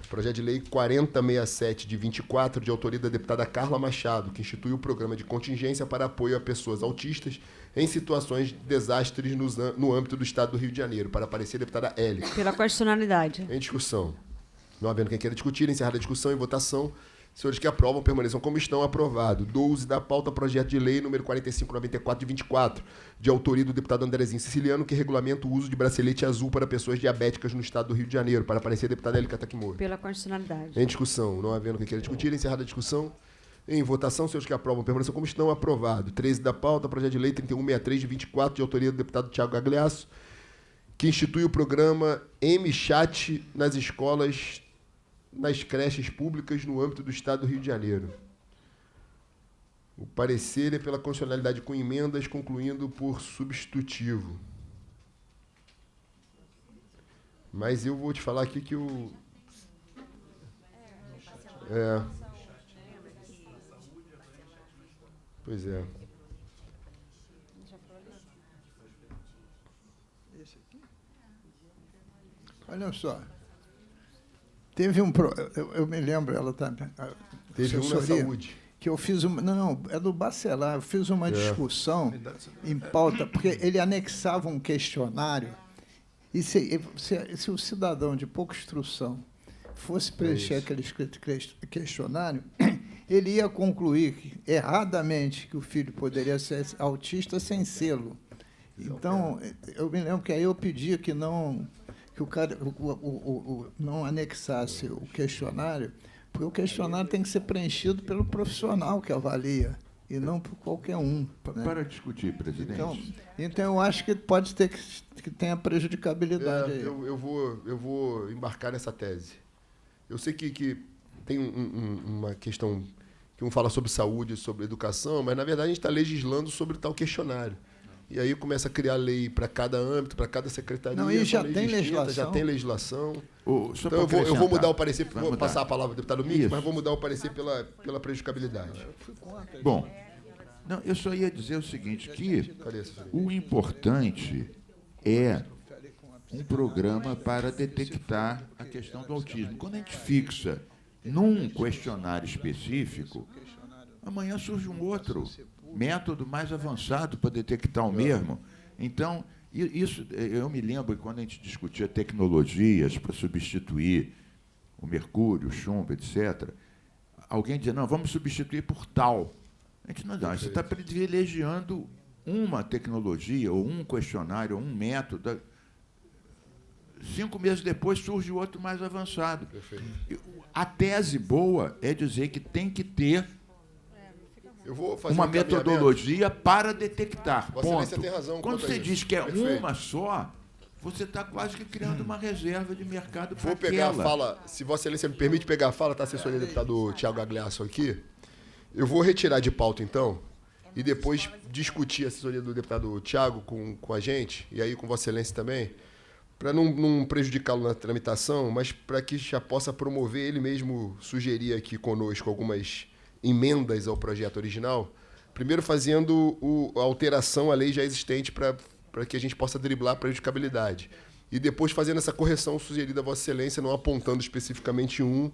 S5: Projeto de Lei 4067, de 24, de autoria da deputada Carla Machado, que institui o programa de contingência para apoio a pessoas autistas em situações de desastres no âmbito do Estado do Rio de Janeiro. Para aparecer, a deputada Hélica.
S6: Pela constitucionalidade.
S5: Em discussão. Não havendo quem queira discutir, encerrada a discussão, em votação. Senhores que aprovam, permaneçam como estão. Aprovado. 12 da pauta, projeto de lei número 4594 de 24, de autoria do deputado Andrezinho Siciliano, que regulamenta o uso de bracelete azul para pessoas diabéticas no Estado do Rio de Janeiro. Para aparecer, a deputada Hélica Takimoto.
S6: Pela constitucionalidade.
S5: Em discussão. Não havendo quem queira discutir, encerrada a discussão. Em votação, senhores que aprovam, permaneçam como estão. Aprovado. 13 da pauta, projeto de lei 3163 de 24, de autoria do deputado Tiago Gagliasso, que institui o programa MChat nas escolas, nas creches públicas no âmbito do Estado do Rio de Janeiro. O parecer é pela constitucionalidade com emendas, concluindo por substitutivo. Mas eu vou te falar aqui que o... Pois é.
S2: Olha só. Teve eu me lembro, ela está...
S5: Teve um na saúde.
S2: Que eu fiz uma... Não, é do Bacelar. Eu fiz uma discussão em pauta, porque ele anexava um questionário, e se o cidadão de pouca instrução fosse preencher aquele questionário, ele ia concluir erradamente que o filho poderia ser autista sem sê-lo. Então, eu me lembro que aí eu pedia que não... que o cara não anexasse o questionário, porque o questionário tem que ser preenchido pelo profissional que avalia, e não por qualquer um. Né?
S4: Para discutir, presidente.
S2: Então, eu acho que pode ter que tenha prejudicabilidade aí.
S5: Eu vou embarcar nessa tese. Eu sei que tem uma questão que um fala sobre saúde, sobre educação, mas, na verdade, a gente está legislando sobre tal questionário. E aí começa a criar lei para cada âmbito, para cada secretaria.
S2: Não, e já tem legislação.
S5: Já tem legislação.
S4: Então
S5: eu vou mudar o parecer, vou passar a palavra ao deputado Mink,
S4: Isso.
S5: mas vou mudar o parecer pela prejudicabilidade.
S4: Bom, não, eu só ia dizer o seguinte, que o importante é um programa para detectar a questão do autismo. Quando a gente fixa num questionário específico, amanhã surge um outro método mais avançado para detectar o mesmo. Então, isso, eu me lembro que quando a gente discutia tecnologias para substituir o mercúrio, o chumbo, etc., alguém dizia, não, vamos substituir por tal. A gente não, você está privilegiando uma tecnologia, ou um questionário, ou um método. 5 meses depois surge outro mais avançado.
S5: Perfeito.
S4: A tese boa é dizer que tem que ter
S5: Eu vou fazer
S4: uma
S5: um encaminhamento.
S4: metodologia para detectar.
S5: Vossa Excelência
S4: Ponto.
S5: tem razão
S4: Quando
S5: quanto a
S4: você
S5: isso.
S4: diz que é
S5: Perfeito.
S4: uma só, você está quase que criando uma reserva de mercado para
S5: Vou pegar
S4: aquela.
S5: a fala, se Vossa Excelência me permite pegar a fala, está a assessoria do deputado Tiago Gagliasso aqui. Eu vou retirar de pauta, então, e depois discutir a assessoria do deputado Tiago com a gente, e aí com Vossa Excelência também, para não prejudicá-lo na tramitação, mas para que já possa promover, ele mesmo sugerir aqui conosco algumas emendas ao projeto original, primeiro fazendo a alteração à lei já existente para que a gente possa driblar a prejudicabilidade. E depois fazendo essa correção sugerida a Vossa Excelência, não apontando especificamente um,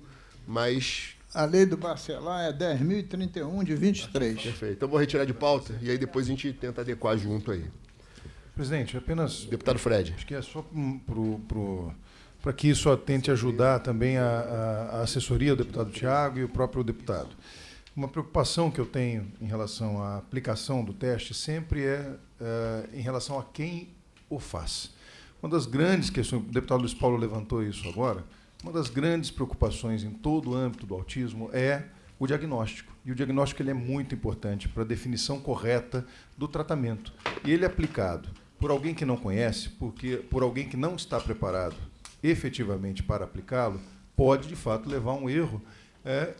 S5: mas...
S2: A lei do Bacelar é 10.031, de 23.
S5: Perfeito. Então, vou retirar de pauta e aí depois a gente tenta adequar junto aí.
S1: Presidente, apenas...
S5: Deputado Fred.
S1: Acho que é só para que isso tente ajudar também a assessoria do deputado Tiago e o próprio deputado. Uma preocupação que eu tenho em relação à aplicação do teste sempre é em relação a quem o faz. Uma das grandes questões, o deputado Luiz Paulo levantou isso agora, uma das grandes preocupações em todo o âmbito do autismo é o diagnóstico. E o diagnóstico ele é muito importante para a definição correta do tratamento. E ele é aplicado por alguém que não conhece, por alguém que não está preparado efetivamente para aplicá-lo, pode, de fato, levar a um erro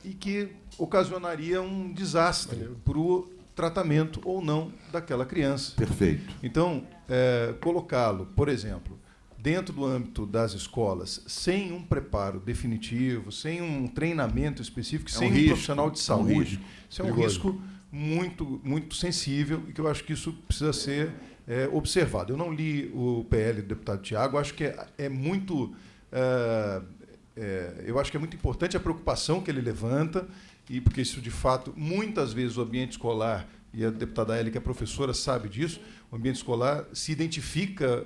S1: e que ocasionaria um desastre para o tratamento ou não daquela criança.
S4: Perfeito.
S1: Então, colocá-lo, por exemplo, dentro do âmbito das escolas, sem um preparo definitivo, sem um treinamento específico, sem um profissional de saúde, isso é um risco muito, muito sensível e que eu acho que isso precisa ser observado. Eu não li o PL do deputado Tiago, acho que é muito eu acho que é muito importante a preocupação que ele levanta, e porque isso, de fato, muitas vezes o ambiente escolar, e a deputada Hélia, que é professora, sabe disso, o ambiente escolar se identifica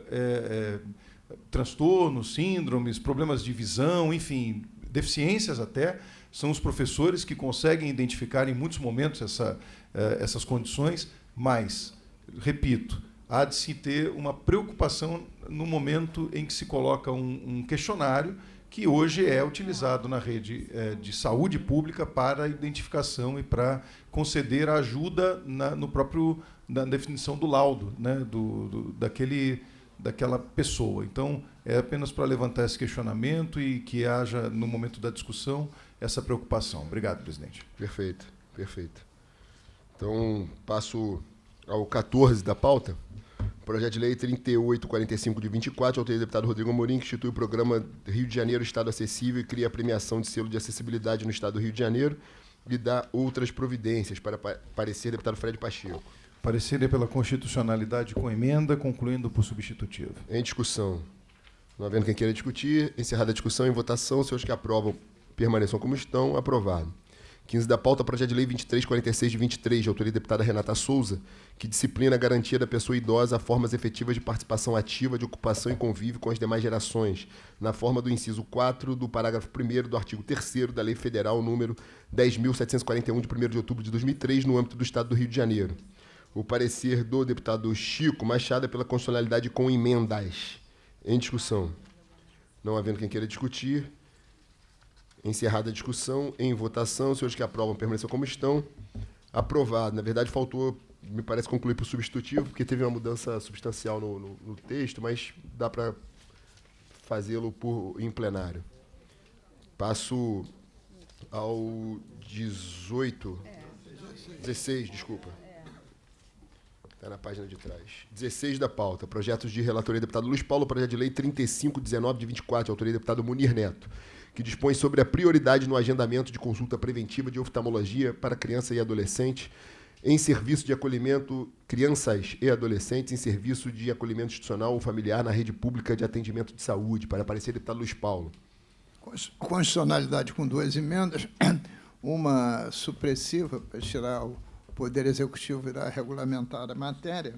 S1: transtornos, síndromes, problemas de visão, enfim, deficiências até. São os professores que conseguem identificar em muitos momentos essas condições, mas, repito, há de se ter uma preocupação no momento em que se coloca um questionário que hoje é utilizado na rede de saúde pública para a identificação e para conceder ajuda na definição do laudo, né, daquela pessoa. Então, é apenas para levantar esse questionamento e que haja, no momento da discussão, essa preocupação. Obrigado, presidente.
S5: Perfeito, perfeito. Então, passo ao 14 da pauta. Projeto de Lei 3845 de 24, autoria do deputado Rodrigo Amorim, que institui o programa Rio de Janeiro Estado Acessível e cria a premiação de selo de acessibilidade no Estado do Rio de Janeiro e dá outras providências. Para parecer, deputado Fred Pacheco.
S1: Parecer pela constitucionalidade com emenda, concluindo por substitutivo.
S5: Em discussão. Não havendo quem queira discutir, encerrada a discussão, em votação, os senhores que aprovam permaneçam como estão. Aprovado. 15 da pauta, projeto de lei 2346 de 23, de autoria da deputada Renata Souza, que disciplina a garantia da pessoa idosa a formas efetivas de participação ativa, de ocupação e convívio com as demais gerações, na forma do inciso 4 do parágrafo 1º do artigo 3º da Lei Federal número 10.741, de 1º de outubro de 2003, no âmbito do Estado do Rio de Janeiro. O parecer do deputado Chico Machado é pela constitucionalidade com emendas. Em discussão. Não havendo quem queira discutir, encerrada a discussão, em votação, os senhores que aprovam permaneçam como estão. Aprovado. Na verdade, faltou, me parece, concluir por substitutivo, porque teve uma mudança substancial no texto, mas dá para fazê-lo em plenário. Passo ao 16, desculpa. Está na página de trás. 16 da pauta. Projetos de relatoria do deputado Luiz Paulo, projeto de lei 3519 de 24, de autoria do deputado Munir Neto, que dispõe sobre a prioridade no agendamento de consulta preventiva de oftalmologia para criança e adolescente em serviço de acolhimento, crianças e adolescentes em serviço de acolhimento institucional ou familiar na rede pública de atendimento de saúde. Para parecer, deputado Luiz Paulo.
S2: Constitucionalidade com 2 emendas, uma supressiva para tirar o Poder Executivo irá regulamentar a matéria,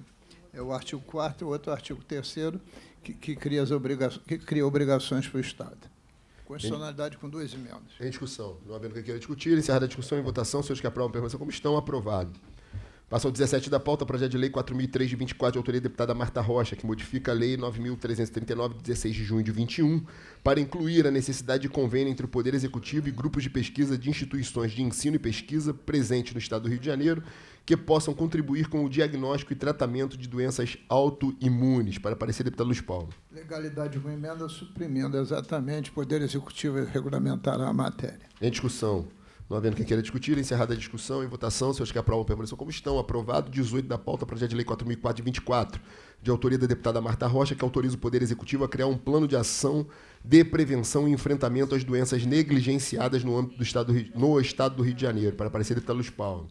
S2: é o artigo 4º, outro artigo 3º, que cria obrigações para o Estado. Constitucionalidade com 2 emendas.
S5: Em discussão. Não havendo quem queira discutir, encerrada a discussão, em votação, os senhores que aprovam permaneçam como estão. Aprovado. Passa ao 17 da pauta, projeto de lei 4.003 de 24, de autoria da deputada Marta Rocha, que modifica a lei 9.339, de 16 de junho de 21, para incluir a necessidade de convênio entre o Poder Executivo e grupos de pesquisa de instituições de ensino e pesquisa presentes no Estado do Rio de Janeiro, que possam contribuir com o diagnóstico e tratamento de doenças autoimunes. Para parecer, deputado Luiz Paulo.
S2: Legalidade com emenda, suprimindo exatamente o Poder Executivo regulamentará a matéria.
S5: Em discussão. Não havendo quem queira discutir, encerrada a discussão, em votação, os senhores que aprovam permaneçam como estão. Aprovado. 18 da pauta, projeto de lei 4.004 de 24, de autoria da deputada Marta Rocha, que autoriza o Poder Executivo a criar um plano de ação de prevenção e enfrentamento às doenças negligenciadas no âmbito do Estado do Rio de Janeiro. Para parecer, deputado Luiz Paulo.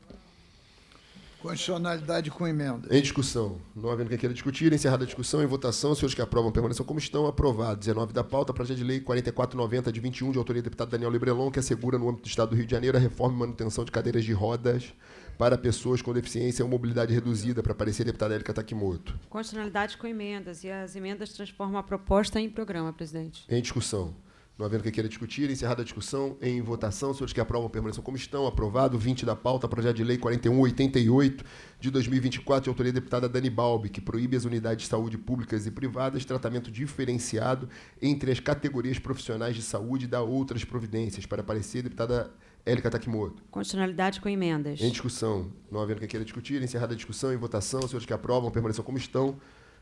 S2: Constitucionalidade com emenda.
S5: Em discussão. Não havendo quem queira discutir, encerrada a discussão, em votação, os senhores que aprovam permaneçam como estão. Aprovado. 19 da pauta, projeto de lei 4490 de 21, de autoria do deputado Daniel Lebrelon, que assegura no âmbito do Estado do Rio de Janeiro a reforma e manutenção de cadeiras de rodas para pessoas com deficiência ou mobilidade reduzida. Para parecer, deputada Hélica Takimoto.
S6: Constitucionalidade com emendas, e as emendas transformam a proposta em programa, presidente.
S5: Em discussão. Não havendo quem queira discutir, encerrada a discussão, em votação, os senhores que aprovam permaneçam como estão. Aprovado. 20 da pauta, projeto de lei 4188 de 2024, de autoria da deputada Dani Balbi, que proíbe as unidades de saúde públicas e privadas tratamento diferenciado entre as categorias profissionais de saúde e dá outras providências. Para parecer, deputada Hélica Takimoto.
S6: Constitucionalidade com emendas.
S5: Em discussão. Não havendo quem queira discutir, encerrada a discussão, em votação, os senhores que aprovam permaneçam como estão.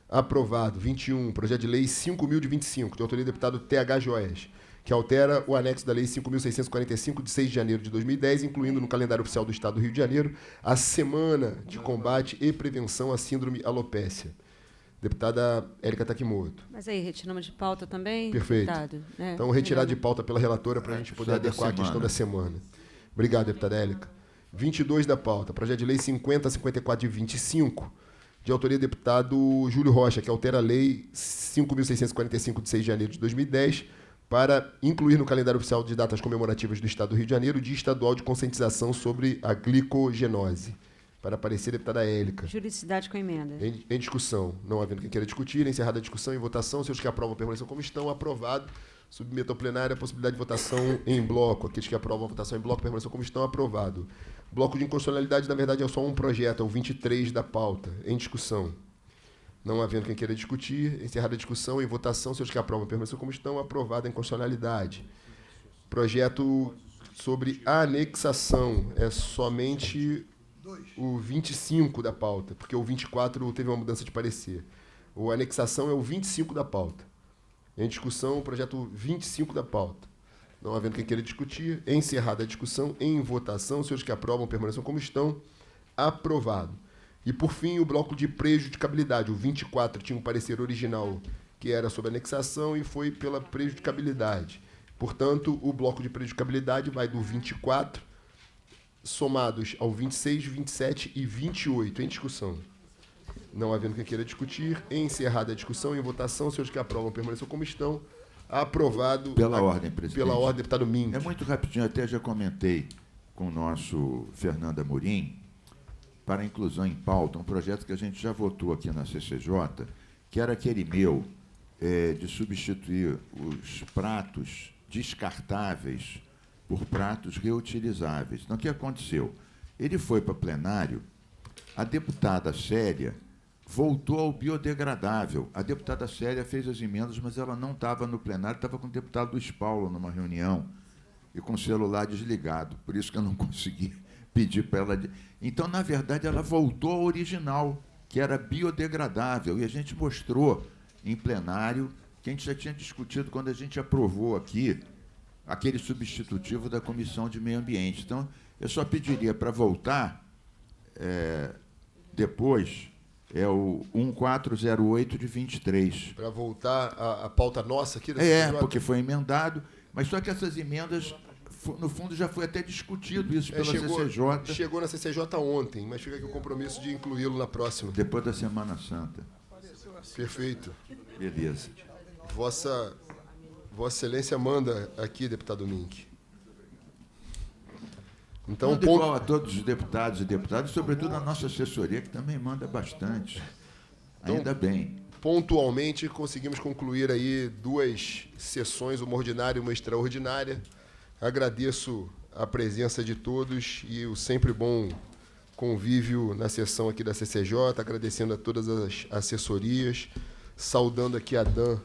S5: Aprovado. 21, projeto de lei 5.000 de 25, de autoria do deputado TH Joés, que altera o anexo da Lei 5.645, de 6 de janeiro de 2010, incluindo no calendário oficial do Estado do Rio de Janeiro a Semana de Combate e Prevenção à Síndrome Alopécia. Deputada Hélica Takimoto.
S6: Mas aí, retiramos de pauta também?
S5: Perfeito.
S6: Deputado, né?
S5: Então, retirado de pauta pela relatora para a gente poder adequar a questão da semana. Obrigado, deputada Hélica. 22 da pauta, projeto de lei 5054 de 25, de autoria do deputado Júlio Rocha, que altera a Lei 5.645, de 6 de janeiro de 2010, para incluir no calendário oficial de datas comemorativas do Estado do Rio de Janeiro o Dia Estadual de Conscientização sobre a Glicogenose. Para aparecer, deputada Élica.
S6: Juridicidade com emenda.
S5: Em discussão. Não havendo quem queira discutir, encerrada a discussão, em votação. Os que aprovam permaneçam como estão. Aprovado. Submeto ao plenário a possibilidade de votação em bloco. Aqueles que aprovam a votação em bloco permaneçam como estão. Aprovado. Bloco de inconstitucionalidade, na verdade, é só um projeto. É o 23 da pauta. Em discussão. Não havendo quem queira discutir, encerrada a discussão, em votação, os que aprovam permaneçam como estão. Aprovado em constitucionalidade. Projeto sobre anexação. É somente o 25 da pauta, porque o 24 teve uma mudança de parecer. A anexação é o 25 da pauta. Em discussão, o projeto 25 da pauta. Não havendo quem queira discutir, encerrada a discussão, em votação, os senhores que aprovam permaneçam como estão. Aprovado. E, por fim, o bloco de prejudicabilidade. O 24 tinha um parecer original que era sobre anexação e foi pela prejudicabilidade. Portanto, o bloco de prejudicabilidade vai do 24 somados ao 26, 27 e 28, em discussão. Não havendo quem queira discutir, encerrada a discussão, em votação, os senhores que aprovam permaneçam como estão. Aprovado.
S4: Pela ordem, presidente.
S5: Pela ordem, deputado Mink.
S4: É muito rapidinho, até já comentei com o nosso Fernando Amorim, para a inclusão em pauta, um projeto que a gente já votou aqui na CCJ, que era aquele meu, de substituir os pratos descartáveis por pratos reutilizáveis. Então, o que aconteceu? Ele foi para plenário, a deputada Célia voltou ao biodegradável. A deputada Célia fez as emendas, mas ela não estava no plenário, estava com o deputado Luiz Paulo numa reunião e com o celular desligado. Por isso que eu não consegui pedir para ela. Então, na verdade, ela voltou ao original, que era biodegradável. E a gente mostrou em plenário que a gente já tinha discutido quando a gente aprovou aqui aquele substitutivo da Comissão de Meio Ambiente. Então, eu só pediria para voltar depois, é o 1408 de 23.
S5: Para voltar a pauta nossa aqui?
S4: Porque foi emendado, mas só que essas emendas, no fundo, já foi até discutido isso pela CCJ.
S5: Chegou na CCJ ontem, mas fica aqui o compromisso de incluí-lo na próxima.
S4: Depois da Semana Santa.
S5: Perfeito.
S4: Beleza.
S5: Vossa Excelência manda aqui, deputado Mink. Então,
S4: manda igual a todos os deputados e deputadas, sobretudo a nossa assessoria, que também manda bastante. Ainda então, bem.
S5: Pontualmente, conseguimos concluir aí 2 sessões, uma ordinária e uma extraordinária. Agradeço a presença de todos e o sempre bom convívio na sessão aqui da CCJ, agradecendo a todas as assessorias, saudando aqui a Dan,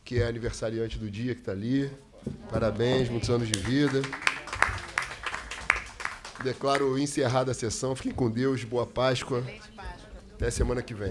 S5: que é aniversariante do dia, que está ali. Parabéns, muitos anos de vida. Declaro encerrada a sessão. Fiquem com Deus, boa Páscoa. Até semana que vem.